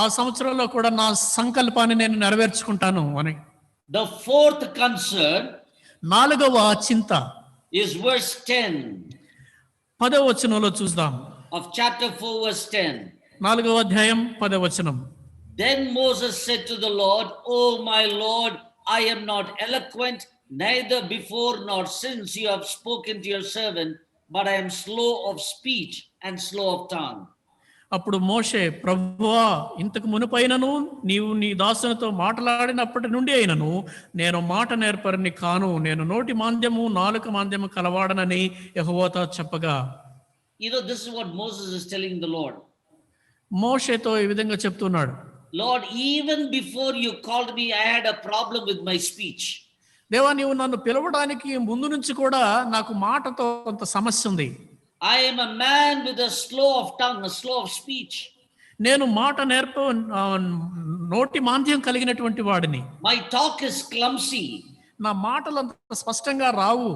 Speaker 2: ఆ సంవత్సరంలో కూడా నా సంకల్పాన్ని నేను నెరవేర్చుకుంటాను అని.
Speaker 1: The fourth concern,
Speaker 2: 4వ చింత
Speaker 1: is verse 10
Speaker 2: 10వ వచనంలో చూద్దాం.
Speaker 1: of chapter 4 verse 10.
Speaker 2: 4వ అధ్యాయం 10వ వచనం.
Speaker 1: Then Moses said to the Lord, "Oh my Lord, I am not eloquent, neither before nor since you have spoken to your servant, but I am slow of speech and slow of tongue."
Speaker 2: అప్పుడు మోషే, ప్రభువా, ఇంతకు మునుపైనను నీవు నీ దాసునితో మాట్లాడినప్పటి నుండి అయినను నేను మాట నేర్పరిని కాను, నేను నోటి మాంద్యము నాలుక మాంద్యము కలవాడనని యెహోవాతో చెప్పగా.
Speaker 1: You know, this is what Moses is telling the Lord.
Speaker 2: మోషేతో ఈ విధంగా చెప్తున్నాడు,
Speaker 1: Lord, even before you called me, I had a problem with my speech.
Speaker 2: దేవా, నీవు నన్ను పిలవడానికి ముందు నుంచి కూడా నాకు మాటతో కొంత సమస్య ఉంది.
Speaker 1: I am a man with a slow of tongue, a slow of speech.
Speaker 2: నేను మాట నోటి మాంద్యం కలిగినటువంటి వాడిని.
Speaker 1: My talk is clumsy.
Speaker 2: నా మాటలు అంత స్పష్టంగా రావు.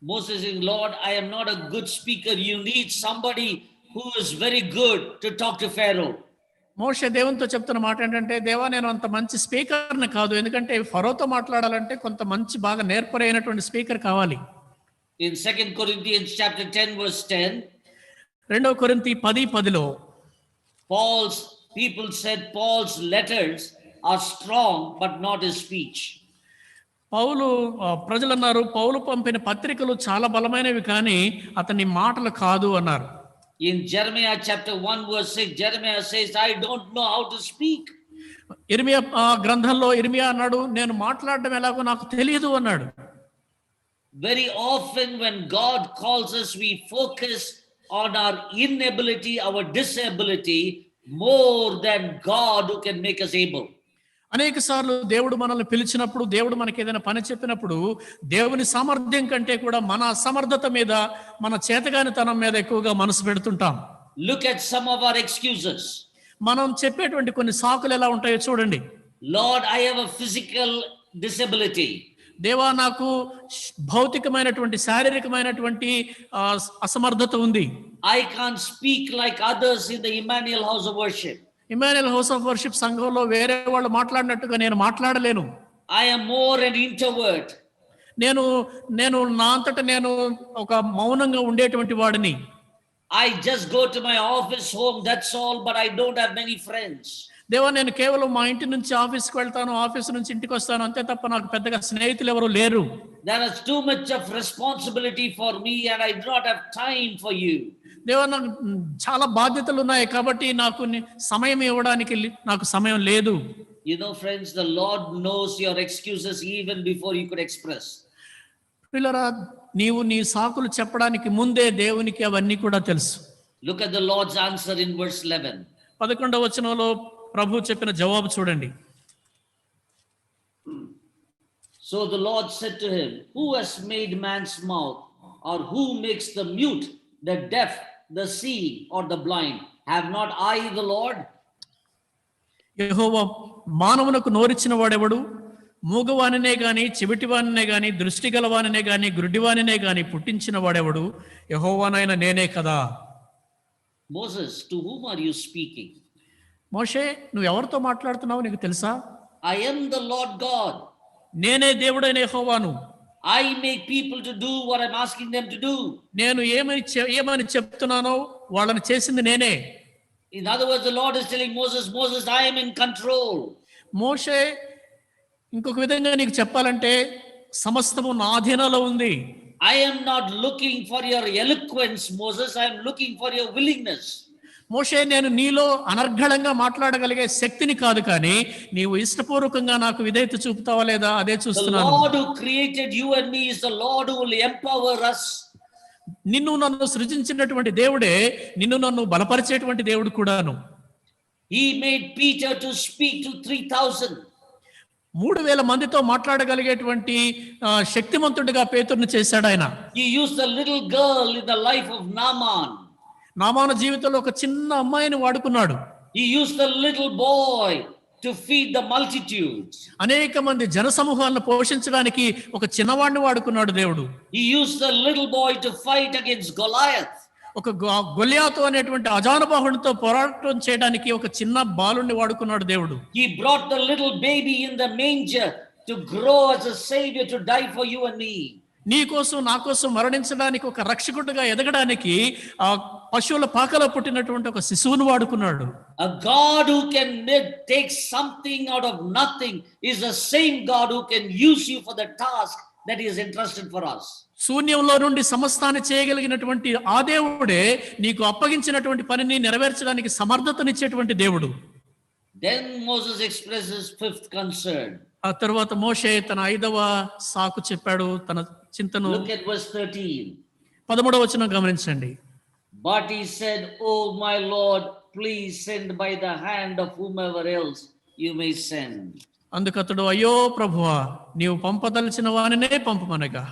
Speaker 1: Moses saying, Lord, I am not a good speaker. You need somebody who is very good to talk to Pharaoh.
Speaker 2: మోషే దేవునితో చెప్తున్న మాట ఏంటంటే, దేవా నేను అంత మంచి స్పీకర్ని కాదు, ఎందుకంటే ఫరోతో మాట్లాడాలంటే కొంత మంచి బాగా నేర్పరైనటువంటి స్పీకర్ కావాలి.
Speaker 1: In 2 Corinthians chapter 10 verse 10,
Speaker 2: 2 కొరింథీ 10:10లో
Speaker 1: people said Paul's letters are strong but not his speech.
Speaker 2: ప్రజలు అన్నారు, పౌలు పంపిన పత్రికలు చాలా బలమైనవి కానీ అతని మాటలు కాదు అన్నారు.
Speaker 1: In Jeremiah chapter 1 verse 6, Jeremiah says, I don't know how to speak.
Speaker 2: ఇర్మియా గ్రంథంలో ఇర్మియా అన్నాడు, నేను మాట్లాడడం ఎలాగో నాకు తెలియదు అన్నాడు.
Speaker 1: Very often when God calls us, we focus on our inability, our disability, more than God who can make us able.
Speaker 2: అనేక సార్లు దేవుడు మనల్ని పిలిచినప్పుడు, దేవుడు మనకి ఏదైనా పని చెప్పినప్పుడు, దేవుని సామర్థ్యం కంటే కూడా మన అసమర్థత మీద, మన చేతగానితనం మీద ఎక్కువగా మనసు పెడుతుంటాం.
Speaker 1: Look at some of our excuses.
Speaker 2: మనం చెప్పేటువంటి కొన్ని సాకులు ఎలా ఉంటాయో చూడండి.
Speaker 1: Lord, I have a physical disability.
Speaker 2: దేవా నాకు భౌతికమైనటువంటి, శారీరకమైనటువంటి అసమర్థత ఉంది.
Speaker 1: I can't speak like others in the Emmanuel house of worship.
Speaker 2: Emmanuel house of worship సంఘంలో వేరే వాళ్ళు మాట్లాడినట్టుగా నేను మాట్లాడలేను.
Speaker 1: I am more an introvert.
Speaker 2: నేను నా అంతట నేను ఒక మౌనంగా ఉండేటువంటి వాడిని.
Speaker 1: I just go to my office, home, that's all, but I don't have many friends.
Speaker 2: దేవా నేను కేవలం మా ఇంటి నుంచి ఆఫీస్కి వెళ్తాను, ఆఫీస్ నుంచి ఇంటికి వస్తాను, అంతే తప్ప నాకు పెద్దగా స్నేహితులు ఎవరు లేరు.
Speaker 1: There is too much of responsibility for me and I do not have time for you.
Speaker 2: దేవా నాకు చాలా బాధ్యతలు ఉన్నాయి కాబట్టి నాకు సమయం ఇవ్వడానికి నాకు సమయం లేదు.
Speaker 1: You know friends, the Lord knows your excuses even before you could express.
Speaker 2: పిల్లరా, నీవు నీ సాకులు చెప్పడానికి ముందే దేవునికి అవన్నీ కూడా తెలుసు.
Speaker 1: Look at the Lord's answer in verse 11.
Speaker 2: 11వ వచనంలో ప్రభు చెప్పిన జవాబు చూడండి.
Speaker 1: So the Lord said to him, who has made man's mouth, or who makes the mute, the deaf, the seeing, or the blind? Have not I the Lord?
Speaker 2: యెహోవా మానవునకు నోరిచ్చిన వాడెవడు? మూగవానినే గాని, చెవిటివానినే గాని, దృష్టి గలవానినే గాని, గుడ్డివానినే గాని పుట్టించిన వాడెవడు? యెహోవానైన నేనే కదా.
Speaker 1: Moses, to whom are you speaking?
Speaker 2: మోషే, నువ్వు ఎవరితో మాట్లాడుతున్నావు నీకు తెలుసా?
Speaker 1: I am the Lord God.
Speaker 2: నేనే దేవుడైన యెహోవాను.
Speaker 1: I make people to do what I'm asking them to do.
Speaker 2: నేను ఏమని చెప్తున్నానో వాళ్ళని చేసింది నేనే.
Speaker 1: In other words, the Lord is telling Moses, Moses, I am in control.
Speaker 2: మోషే, ఇంకొక విధంగా నీకు చెప్పాలంటే సమస్తము నా అధీనంలో ఉంది.
Speaker 1: I am not looking for your eloquence, Moses. I am looking for your willingness.
Speaker 2: మోషే, నేను నీలో అనర్గళంగా మాట్లాడగలిగే శక్తిని కాదు, కానీ నీవు ఇష్టపూర్వకంగా నాకు విధేయత చూపుతావా లేదా అదే
Speaker 1: The
Speaker 2: చూస్తున్నాను.
Speaker 1: Lord who created you and me is the Lord who will empower us.
Speaker 2: నిన్ను నన్ను సృజించినటువంటి దేవుడే నిన్ను నన్ను బలపరిచేటువంటి దేవుడు కూడాను.
Speaker 1: He made Peter to speak to 3,000.
Speaker 2: 3,000 మందితో మాట్లాడగలిగేటువంటి శక్తిమంతుడిగా పేతురుని చేశాడు ఆయన.
Speaker 1: He used the little girl in the life of Naaman.
Speaker 2: నామాను జీవితంలో ఒక చిన్న అమ్మాయిని వాడుకున్నాడు.
Speaker 1: He used the little boy to feed the multitudes.
Speaker 2: అనేక మంది జనసమూహాలను పోషించడానికి ఒక చిన్నవాడిని వాడుకున్నాడు దేవుడు.
Speaker 1: He used the little boy to fight against Goliath.
Speaker 2: ఒక గొల్యాతు అనేటువంటి అజానుబాహునితో పోరాటం చేయడానికి ఒక చిన్న బాలుని వాడుకున్నాడు దేవుడు.
Speaker 1: He brought the little baby in the manger to grow as a savior to die for you and me.
Speaker 2: నీ కోసం నా కోసం మరణించడానికి ఒక రక్షకుడిగా ఎదగడానికి ఆ పశువుల పాకలో పుట్టినటువంటి ఒక శిశువును వాడుకున్నాడు.
Speaker 1: A God who can take something out of nothing is the same God who can use you for the task that he has entrusted for us.
Speaker 2: శూన్యంలో నుండి సమస్తాన్ని చేయగలిగినటువంటి ఆ దేవుడే నీకు అప్పగించినటువంటి పనిని నెరవేర్చడానికి సమర్థతనిచ్చేటువంటి దేవుడు.
Speaker 1: Then Moses expresses fifth concern.
Speaker 2: ఆ తర్వాత మోషే తన 5వ సాకు చెప్పాడు, తన చింతను.
Speaker 1: Look at verse 13.
Speaker 2: 13వ వచనం గమనించండి.
Speaker 1: But he said, oh my Lord, please send by the hand of whomever else you may send.
Speaker 2: అందుకతడు, అయ్యో ప్రభువా, నీవు పంపదలిచిన వానినే పంపమనగా.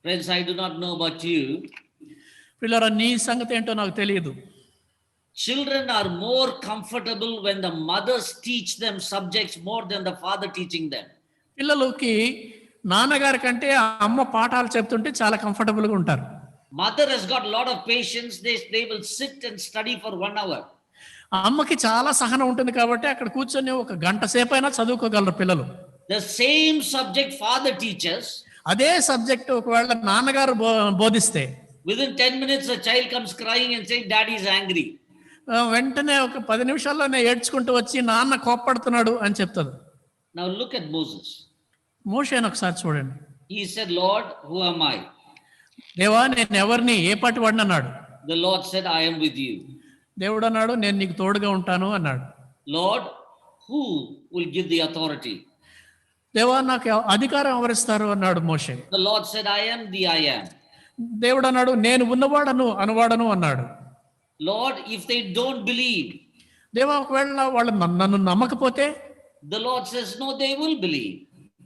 Speaker 1: Friends, I do not know about you.
Speaker 2: పిల్లరా, నీ సంగతి ఏంటో నాకు తెలియదు.
Speaker 1: Children are more comfortable when the mothers teach them subjects more than the father teaching them.
Speaker 2: పిల్లలకి నాన్నగారి కంటే ఆ అమ్మ పాఠాలు చెప్తుంటే చాలా comfortable గా ఉంటారు.
Speaker 1: Mother has got a lot of patience. They will sit and study for 1 hour.
Speaker 2: ఆ అమ్మకి చాలా సహనం ఉంటుంది కాబట్టి అక్కడ కూర్చొని ఒక గంట సేపైనా చదువుకోగలరు పిల్లలు.
Speaker 1: The same subject father teaches.
Speaker 2: అదే సబ్జెక్ట్ ఒకవేళ నాన్నగారు బోధిస్తే
Speaker 1: Within 10 minutes, a child comes crying and saying, Daddy is angry.
Speaker 2: వెంటనే ఒక 10 నిమిషాల్లోనే ఏడ్చుకుంటూ వచ్చి నాన్న కోప్పడుతున్నాడు అని చెప్తుంది.
Speaker 1: Now look at Moses.
Speaker 2: మోషేని ఒకసారి చూడండి.
Speaker 1: He said, Lord, who am I?
Speaker 2: దేవా నేను ఎవరిని ఏ పాటి వాడిని అన్నాడు.
Speaker 1: The Lord said, I am with you.
Speaker 2: దేవుడు అన్నాడు నేను నీకు తోడుగా ఉంటాను అన్నాడు.
Speaker 1: Lord, who will give the authority?
Speaker 2: దేవా నాకు అధికారం ఎవరిస్తారు అన్నాడు మోషే.
Speaker 1: The Lord said, I am the I am.
Speaker 2: దేవుడు అన్నాడు నేను ఉన్నవాడను అనువాడను అన్నాడు.
Speaker 1: Lord, if they don't believe.
Speaker 2: దేవా ఒకవేళ వాళ్ళు నన్ను నమ్మకపోతే?
Speaker 1: The Lord says, no, they will believe.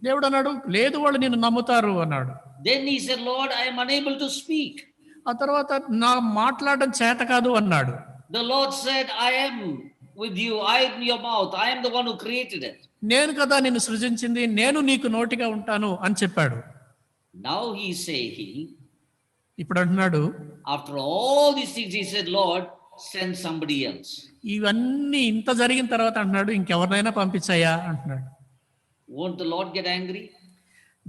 Speaker 2: దేవుడు అన్నాడు లేదు వాళ్ళు నిన్ను నమ్ముతారు అన్నాడు.
Speaker 1: Then he said, Lord, I am unable to speak.
Speaker 2: ఆ తర్వాత నా మాట్లాడడం చేత కాదు అన్నాడు.
Speaker 1: The Lord said, I am with you. I am your mouth. I am the one who created it.
Speaker 2: నేను కదా నిన్ను సృజించింది నేను నీకు నోటిగా ఉంటాను అని చెప్పాడు.
Speaker 1: Now he is saying,
Speaker 2: ఇప్పుడు అంటున్నాడు
Speaker 1: after all these things, he said, Lord, send somebody else.
Speaker 2: ఇవన్నీ ఇంత జరిగిన తర్వాత అంటున్నాడు ఇంకెవరినైనా పంపించాయా అంటున్నాడు.
Speaker 1: Won't the Lord get angry?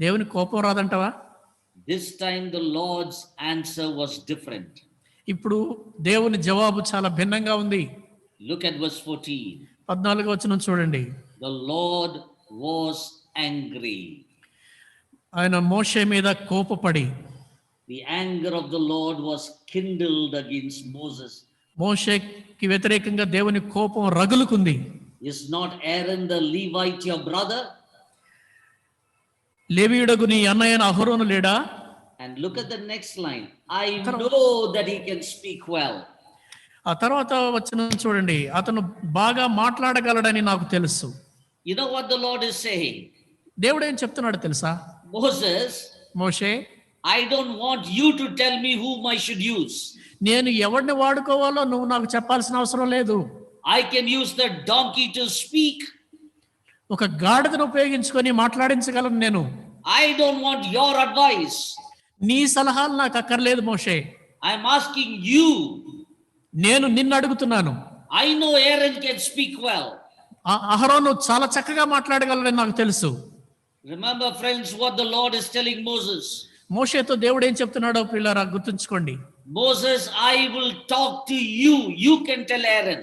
Speaker 2: దేవుని కోపం రాదంటవా?
Speaker 1: This time the Lord's answer was different.
Speaker 2: ఇప్పుడు దేవుని జవాబు చాలా భిన్నంగా ఉంది.
Speaker 1: Look at verse 14.
Speaker 2: 14వ వచనం చూడండి.
Speaker 1: The Lord was angry.
Speaker 2: ఆయన మోషే మీద కోపపడి
Speaker 1: The anger of the Lord was kindled against Moses.
Speaker 2: మోషేకి వ్యతిరేకంగా దేవుని కోపం రగులుకుంది.
Speaker 1: Is not Aaron the Levite your brother?
Speaker 2: లేవీయుడగు నీ అన్నయ్యన అహరోను లేడా?
Speaker 1: And look at the next line. I know that he can speak well.
Speaker 2: ఆ తర్వాత వచనం చూడండి. అతను బాగా మాట్లాడగలడని నాకు తెలుసు.
Speaker 1: You know what the Lord is saying?
Speaker 2: దేవుడు ఏం చెప్తున్నాడు తెలుసా?
Speaker 1: Moses,
Speaker 2: Moshe
Speaker 1: I don't want you to tell me whom I should use.
Speaker 2: నేను ఎవరిని వాడుకోవాలో నువ్వు నాకు చెప్పాల్సిన అవసరం లేదు.
Speaker 1: I can use the donkey to speak.
Speaker 2: ఒక గాడిదను ఉపయోగించుకొని మాట్లాడించగలను నేను.
Speaker 1: I don't want your advice.
Speaker 2: నీ సలహాలు నాకు అక్కర్లేదు మోషే.
Speaker 1: I'm asking you.
Speaker 2: నేను నిన్ను అడుగుతున్నాను.
Speaker 1: I know Aaron can speak well.
Speaker 2: అహరోను చాలా చక్కగా మాట్లాడగలడని నాకు తెలుసు.
Speaker 1: Remember, friends, what the Lord is telling Moses.
Speaker 2: మోషేతో దేవుడు ఏం చెప్తున్నాడో పిల్లరా గుర్తుంచుకోండి.
Speaker 1: Moses, I will talk to you. You can tell Aaron.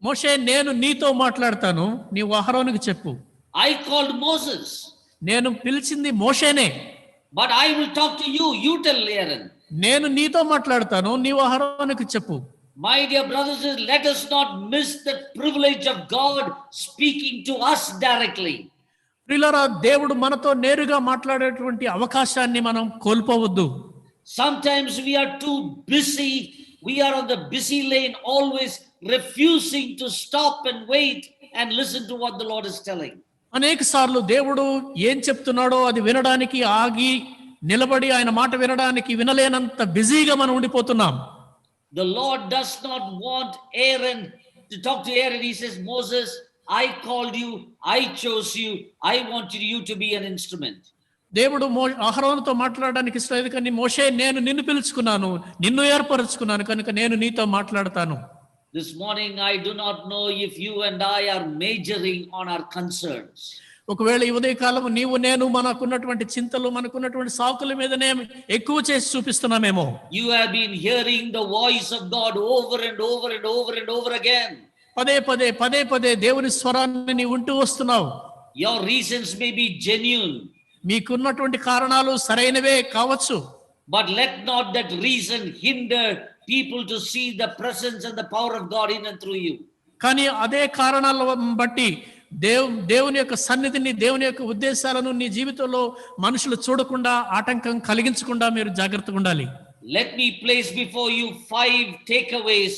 Speaker 2: మోషే నేను నీతో మాట్లాడతాను, నీవు అహరోనుకి చెప్పు.
Speaker 1: I called Moses.
Speaker 2: నేను పిలిచింది మోషేనే.
Speaker 1: But I will talk to you. You tell Aaron.
Speaker 2: నేను నీతో మాట్లాడతాను, నీవు అహరోనుకి చెప్పు.
Speaker 1: My dear brothers, let us not miss the privilege of God speaking to us directly.
Speaker 2: ప్రియులారా దేవుడు మనతో నేరుగా మాట్లాడేటువంటి అవకాశాన్ని మనం కోల్పోవద్దు.
Speaker 1: Sometimes we are too busy. We are on the busy lane, always refusing to stop and wait and listen to what the Lord is telling.
Speaker 2: అనేక సార్లు దేవుడు ఏం చెప్తున్నాడో అది వినడానికి ఆగి నిలబడి ఆయన మాట వినడానికి వినలేనంత బిజీగా మనం ఉండిపోతున్నాం.
Speaker 1: The Lord does not want Aaron to talk to Aaron. He says, Moses, I called you, I chose you, I wanted you to be an instrument.
Speaker 2: దేవుడు అహరోనుతో మాట్లాడడానికి ఇష్టలేదు కానీ మోషే నేను నిన్ను పిలుచుకున్నాను, నిన్ను ఏర్పరచుకున్నాను కనుక నేను నీతో మాట్లాడతాను.
Speaker 1: This morning I do not know if you and I are majoring on our concerns.
Speaker 2: ఒకవేళ ఈ ఉదయకాలం నీవు నేను మనకున్నటువంటి చింతలు మనకున్నటువంటి సాకుల మీదనే ఎక్కువ చేసి చూపిస్తున్నామేమో.
Speaker 1: You have been hearing the voice of God over and over and over and over again.
Speaker 2: పదే పదే దేవుని స్వరాన్ని నీవు వింటూ వస్తున్నావు.
Speaker 1: Your reasons may be genuine.
Speaker 2: మీకున్నటువంటి కారణాలు సరైనవే కావచ్చు.
Speaker 1: But let not that reason hinder people to see the presence and the power of God in and through you.
Speaker 2: కానీ అదే కారణాలను బట్టి దేవుని యొక్క సన్నిధిని దేవుని యొక్క ఉద్దేశాలను నీ జీవితంలో మనుషులు చూడకుండా ఆటంకం కలిగించకుండా మీరు జాగ్రత్తగా ఉండాలి.
Speaker 1: Let me place before you 5 takeaways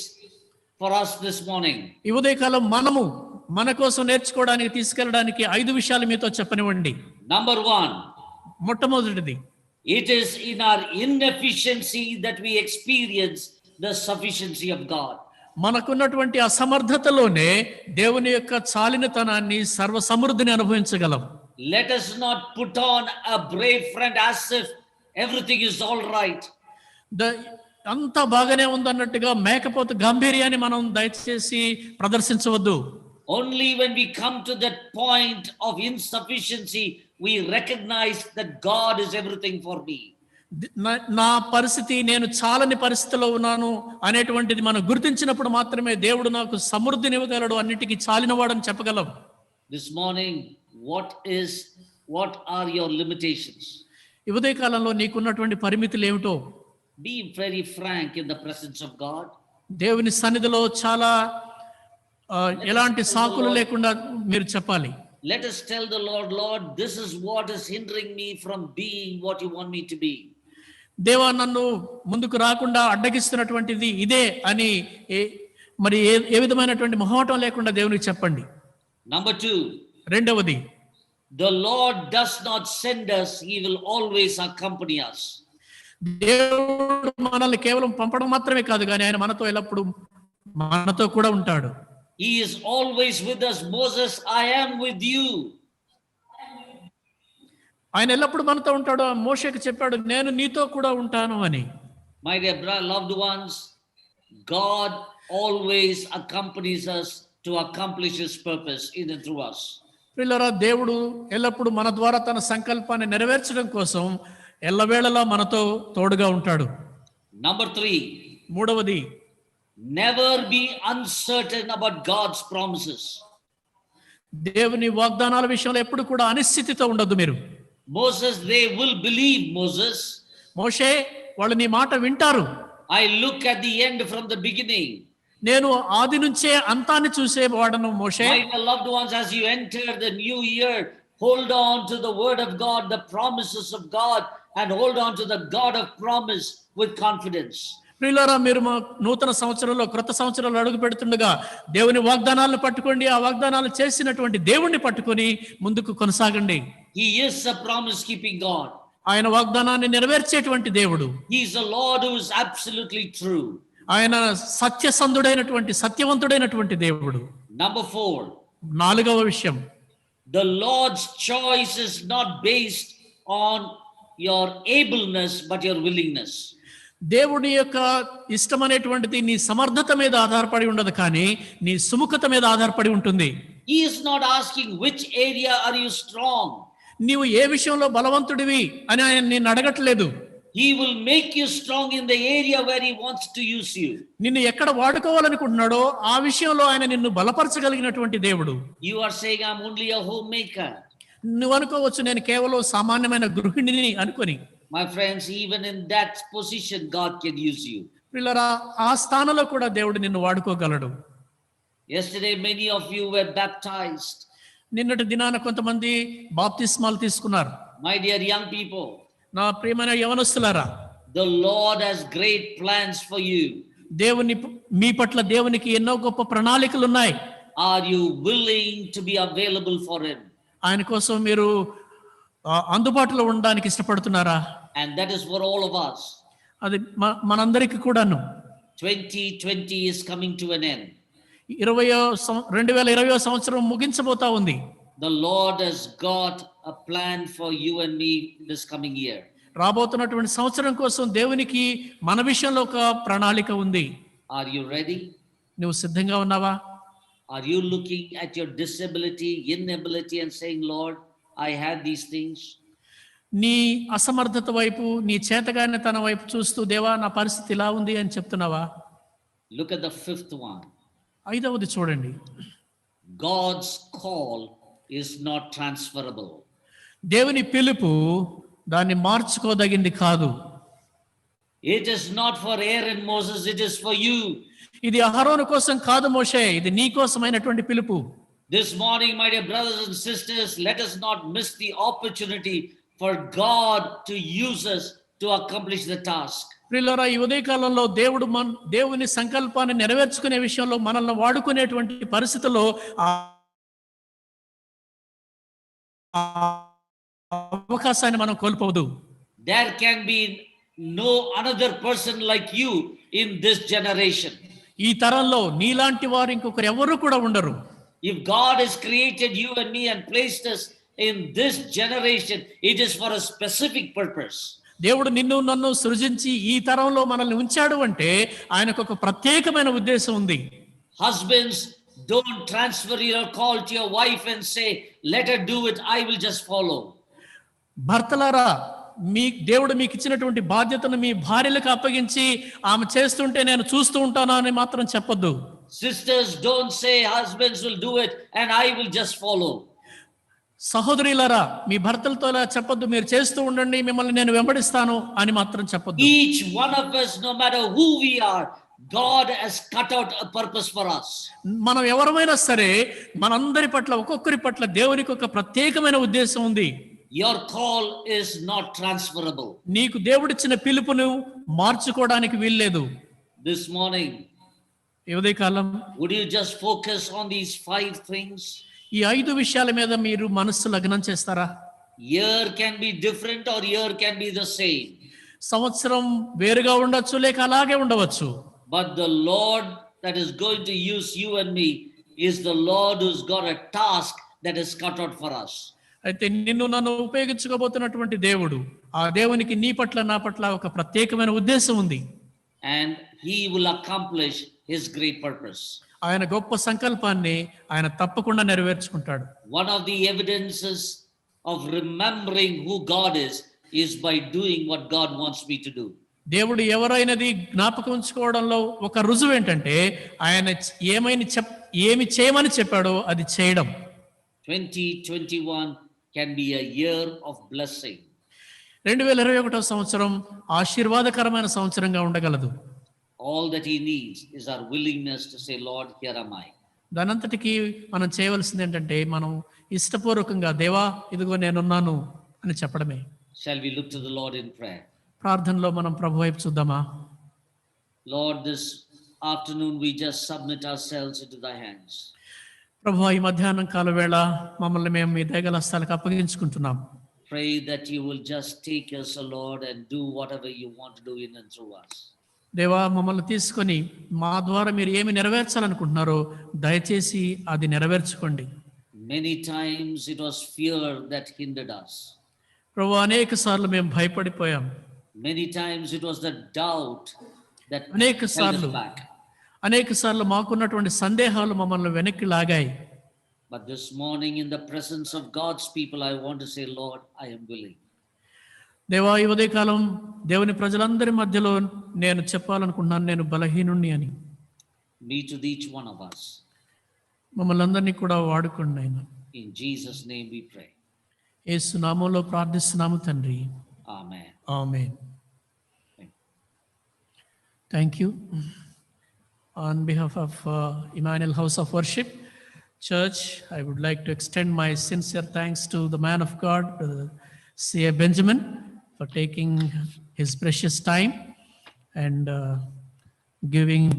Speaker 1: for us this morning.
Speaker 2: ఈ ఉదయకాలం మనము మన కోసం నేర్చుకోవడానికి తీసుకెళ్ళడానికి 5 విషయాలు మీతో చెప్పనివ్వండి.
Speaker 1: Number 1.
Speaker 2: మొట్టమొదటిది,
Speaker 1: it is in our inefficiency that we experience the sufficiency of God.
Speaker 2: మనకున్నటువంటి అసమర్థతలోనే దేవుని యొక్క చాలినతనాన్ని సర్వ సమృద్ధిని అనుభవించగలం.
Speaker 1: Let us not put on a brave front as if everything is all right.
Speaker 2: అంతా బాగానే ఉందన్నట్టుగా మేకపోతు గాంభీర్యాన్ని మనం దయచేసి ప్రదర్శించవద్దు.
Speaker 1: Only when we come to that point of insufficiency, we recognize that God is everything for me.
Speaker 2: నా పరిస్థితి, నేను చాలని పరిస్థితిలో ఉన్నాను అనేటువంటిది మనం గుర్తించినప్పుడు మాత్రమే దేవుడు నాకు సమృద్ధినివ్వగలడు, అన్నిటికీ చాలినవాడని చెప్పగలం.
Speaker 1: This morning, what are your limitations?
Speaker 2: ఈ ఉదయ కాలంలో నీకున్నటువంటి పరిమితులు ఏమిటో
Speaker 1: be very frank in the presence of God.
Speaker 2: దేవుని సన్నిధిలో చాలా ఎలాంటి సాకులు లేకుండా మీరు చెప్పాలి.
Speaker 1: Let us tell the Lord, Lord, this is what is hindering me from being what you want me to be.
Speaker 2: దేవా, నన్ను ముందుకు రాకుండా అడ్డగిస్తున్నటువంటిది ఇదే అని మరి ఏ విధమైనటువంటి మొహమాటం లేకుండా దేవునికి చెప్పండి.
Speaker 1: Number 2.
Speaker 2: రెండవది,
Speaker 1: the Lord does not send us, he will always accompany us.
Speaker 2: దేవుడు మనల్ని కేవలం పంపడం మాత్రమే కాదు, కానీ ఆయన మనతో ఎల్లప్పుడూ మనతో కూడా ఉంటాడు.
Speaker 1: He is always with us. Moses, I am with you.
Speaker 2: ఆయన ఎల్లప్పుడూ మనతో ఉంటాడు. మోషేకి చెప్పాడు, నేను నీతో కూడా ఉంటాను అని.
Speaker 1: My dear loved ones, God always accompanies us to accomplish his purpose in and through us.
Speaker 2: ప్రియులారా, దేవుడు ఎల్లప్పుడూ మన ద్వారా తన సంకల్పాన్ని నెరవేర్చడం కోసం ఎల్లవేళలా మనతో తోడుగా ఉంటాడు.
Speaker 1: Number 3.
Speaker 2: మూడవది,
Speaker 1: never be uncertain about God's promises.
Speaker 2: దేవుని వాగ్దానాల విషయంలో ఎప్పుడు కూడా అనిశ్చితితో ఉండొద్దు మీరు.
Speaker 1: Moses, they will believe.
Speaker 2: మోషే, వాళ్ళు నీ మాట వింటారు.
Speaker 1: I look at the end from the beginning.
Speaker 2: నేను ఆది నుంచే అంతాన్ని చూసే వాడను మోషే.
Speaker 1: My loved ones, as you enter the new year, hold on to the word of God, the promises of God, and hold on to the God of promise with confidence.
Speaker 2: ప్రియులారా, మీరు నూతన సంవత్సరంలో, క్రొత్త సంవత్సరంలో అడుగు పెడుతుండగా దేవుని వాగ్దానాలను పట్టుకోండి. ఆ వాగ్దానాలు చేసినటువంటి దేవుణ్ణి పట్టుకొని ముందుకు కొనసాగండి.
Speaker 1: He is a promise keeping God.
Speaker 2: ఆయన వాగ్దానాన్ని నెరవేర్చేటువంటి దేవుడు.
Speaker 1: He is a Lord who is absolutely true.
Speaker 2: ఆయన సత్యసంధుడైనటువంటి, సత్యవంతుడైనటువంటి దేవుడు.
Speaker 1: Number 4.
Speaker 2: నాలుగవ విషయం,
Speaker 1: the Lord's choice is not based on your ableness but your willingness.
Speaker 2: దేవుని యొక్క ఇష్టం అనేటువంటిది నీ సమర్థత మీద ఆధారపడి ఉండదు, కానీ నీ సుముఖత మీద ఆధారపడి ఉంటుంది.
Speaker 1: He is not asking which area are you strong.
Speaker 2: నీవు ఏ విషయంలో బలవంతుడివి అని ఆయన నిన్ను అడగట్లేదు.
Speaker 1: He will make you strong in the area where he wants to use you.
Speaker 2: నిన్ను ఎక్కడ వాడుకోవాలనుకుంటున్నాడో ఆ విషయంలో ఆయన నిన్ను బలపరచగలిగినటువంటి దేవుడు.
Speaker 1: You are saying, I'm only a homemaker.
Speaker 2: నువ్వు అనుకోవచ్చు, నేను కేవలం సామాన్యమైన గృహిణిని అనుకొని.
Speaker 1: My friends, even in that position God can use you.
Speaker 2: పిల్లరా, ఆ స్థానంలో కూడా దేవుడు నిన్ను వాడుకోగలడు.
Speaker 1: Yesterday many of you were baptized.
Speaker 2: నిన్నటి దినాన కొంతమంది బాప్తిస్మాలు తీసుకున్నారు.
Speaker 1: My dear young people,
Speaker 2: నా ప్రియమైన యవనస్తులారా,
Speaker 1: the Lord has great plans for you.
Speaker 2: మీ పట్ల దేవునికి ఎన్నో గొప్ప ప్రణాళికలు ఉన్నాయి.
Speaker 1: Are you willing to be available for him?
Speaker 2: ఆయన కోసం మీరు అందుబాటులో ఉండడానికి ఇష్టపడుతున్నారా?
Speaker 1: And that is for all of us.
Speaker 2: అది మనందరికీ కూడాను.
Speaker 1: 2020 is coming to an end.
Speaker 2: 2020వ సంవత్సరం ముగించబోతా ఉంది.
Speaker 1: The Lord has got a plan for you and me this coming year.
Speaker 2: రాబోతున్నటువంటి సంవత్సరం కోసం దేవునికి మన విషయంలో ఒక ప్రణాళిక ఉంది.
Speaker 1: Are you ready?
Speaker 2: నువ్వు సిద్ధంగా ఉన్నావా?
Speaker 1: Are you looking at your disability, inability and saying, Lord, I have these things?
Speaker 2: నీ అసమర్థత వైపు, నీ చేతగాని తన వైపు చూస్తూ, దేవా నా పరిస్థితి ఇలా ఉంది అని చెప్తున్నావా?
Speaker 1: Look at the 5th one.
Speaker 2: ఐదవది చూడండి.
Speaker 1: God's call is not transferable.
Speaker 2: దేవుని పిలుపు దాన్ని మార్చుకోదగింది కాదు.
Speaker 1: It is not for Aaron, Moses, it is for you.
Speaker 2: ఇది అహరోను కోసం కాదు మోషే, ఇది నీ కోసమైనటువంటి పిలుపు.
Speaker 1: This morning, my dear brothers and sisters, let us not miss the opportunity for God to use us to accomplish the task.
Speaker 2: ప్రియులారా, ఈ ఉదయకాలంలో దేవుని సంకల్పాన్ని నెరవేర్చుకునే విషయంలో మనల్ని వాడుకునేటువంటి పరిస్థితుల్లో అవకాశాన్ని మనం కోల్పోవద్దు.
Speaker 1: There can be no another person like you in this generation.
Speaker 2: ఈ తరంలో నీలాంటి వారు ఇంకొకరు ఎవరు కూడా ఉండరు.
Speaker 1: If God has created you and me and placed us in this generation, it is for a specific purpose.
Speaker 2: దేవుడు నిన్ను నన్ను సృజించి ఈ తరంలో మనల్ని ఉంచాడు అంటే ఆయనకు ఒక ప్రత్యేకమైన ఉద్దేశం ఉంది.
Speaker 1: Husbands, don't transfer your call to your wife and say, let her do it, I will just follow.
Speaker 2: భర్తలారా, మీ దేవుడు మీకు ఇచ్చినటువంటి బాధ్యతను మీ భార్యలకు అప్పగించి ఆమె చేస్తుంటే నేను చూస్తూ ఉంటాను అని మాత్రం చెప్పొద్దు.
Speaker 1: Sisters, don't say husbands will do it and I will just follow.
Speaker 2: సహోదరులారా, మీ భర్తలతో ఇలా చెప్పొద్దు, మీరు చేస్తూ ఉండండి, మిమ్మల్ని నేను వెంబడిస్తాను అని మాత్రం చెప్పొద్దు.
Speaker 1: Each one of us, no matter who we are, God has cut out a purpose for us.
Speaker 2: మనం ఎవరమైనా సరే మనందరి పట్ల ఒక్కొక్కరి పట్ల దేవునికి ఒక ప్రత్యేకమైన ఉద్దేశం ఉంది.
Speaker 1: Your call is not transferable.
Speaker 2: నీకు దేవుడిచ్చిన పిలుపును మార్చుకోవడానికి వీల్లేదు.
Speaker 1: This morning,
Speaker 2: ఈ ఉదయకాలం
Speaker 1: would you just focus on these 5 things?
Speaker 2: ఈ 5 విషయాల మీద మీరు మనస్సు లగ్నం చేస్తారా?
Speaker 1: Year can be different or year can be the same.
Speaker 2: సంవత్సరం వేరుగా ఉండొచ్చు, లేక అలాగే ఉండవచ్చు.
Speaker 1: But the Lord that is going to use you and me is the Lord who's got a task that is cut out for us.
Speaker 2: అయితే నిన్ను నన్ను ఉపయోగించుకోబోతున్నటువంటి దేవుడు, ఆ దేవునికి నీ పట్ల నా పట్ల ఒక ప్రత్యేకమైన ఉద్దేశం ఉంది.
Speaker 1: And he will accomplish his great purpose.
Speaker 2: ఆయన గొప్ప సంకల్పాన్ని ఆయన తప్పకుండా నెరవేర్చుకుంటాడు.
Speaker 1: One of the evidences of remembering who God is by doing what God wants me to do.
Speaker 2: దేవుడు ఎవరైనది జ్ఞాపకం ఉంచుకోవడంలో ఒక రుజువు ఏంటంటే ఆయన ఏమి చేయమని చెప్పాడో అది చేయడం.
Speaker 1: 2021 can be a year of blessing.
Speaker 2: 2021 సంవత్సరం ఆశీర్వాదకరమైన సంవత్సరంగా ఉండగలదు.
Speaker 1: All that he needs is our willingness to say, Lord, here am I.
Speaker 2: దానంతటికి మనం చేయవలసింది ఏంటంటే మనం ఇష్టపూర్వకంగా, దేవా ఇదిగో నేనున్నాను అని చెప్పడమే.
Speaker 1: Shall we look to the Lord in prayer?
Speaker 2: ప్రార్థనలో మనం ప్రభు వైపు చూద్దామా?
Speaker 1: Lord, this afternoon we just submit ourselves into thy hands.
Speaker 2: ప్రభు, ఈ మధ్యాహ్నం కాల వేళ మమ్మల్ని మేము మీ దయగల హస్తాలకు అప్పగించుకుంటున్నాం.
Speaker 1: Pray that you will just take us, O Lord, and do whatever you want to do in and through us.
Speaker 2: దేవా, మమ్మల్ని తీసుకొని మా ద్వారా మీరు ఏమి నెరవేర్చాలనుకుంటున్నారో దయచేసి అది నెరవేర్చుకోండి.
Speaker 1: Many times it was fear that hindered us.
Speaker 2: ప్రభు, అనేక సార్లు మేము భయపడిపోయాం.
Speaker 1: Many times it was the doubt that
Speaker 2: అనేక
Speaker 1: held us
Speaker 2: సార్లు
Speaker 1: back.
Speaker 2: మాకున్నటువంటి సందేహాలు మమ్మల్ని వెనక్కి లాగాయి.
Speaker 1: But this morning in the presence of God's people, I want to say, Lord, I am willing.
Speaker 2: దేవా, ఈ ఉదయకాలం దేవుని ప్రజలందరి మధ్యలో నేను చెప్పాలనుకుంటున్నాను, నేను బలహీనుణ్ణి అని.
Speaker 1: Meet with each one of us.
Speaker 2: మమ్మల్ని అందరినీ కూడా వాడుకోండి ఆయన.
Speaker 1: In Jesus' name we pray.
Speaker 2: యేసు నామములో ప్రార్థిస్తున్నాము తండ్రి.
Speaker 1: Amen.
Speaker 2: Amen. Thank you. On behalf of Emmanuel House of Worship Church, I would like to extend my sincere thanks to the man of God, Brother C.A. Benjamin, for taking his precious time and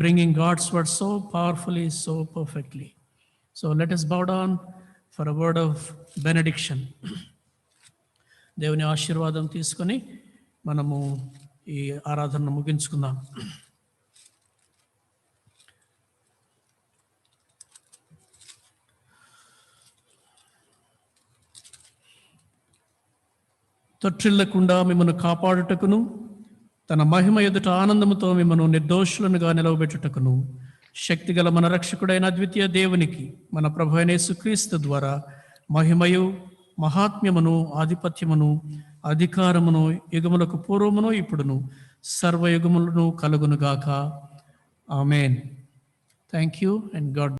Speaker 2: bringing God's word so powerfully, so perfectly. So let us bow down for a word of benediction. దేవుని ఆశీర్వాదం తీసుకొని మనము ఈ ఆరాధనను ముగించుకుందాం. తొట్టిల్లకుండా మిమ్మను కాపాడుటకును, తన మహిమ ఎదుట ఆనందముతో మిమ్మను నిర్దోషులనుగా నిలవబెట్టుటకును శక్తిగల మన రక్షకుడైన అద్వితీయ దేవునికి మన ప్రభు అయిన యేసుక్రీస్తు ద్వారా మహిమయు మహాత్మ్యమును ఆధిపత్యమును అధికారమును యుగములకు పూర్వమును ఇప్పుడును సర్వయుగములను కలుగునుగాక. Amen. Thank you and God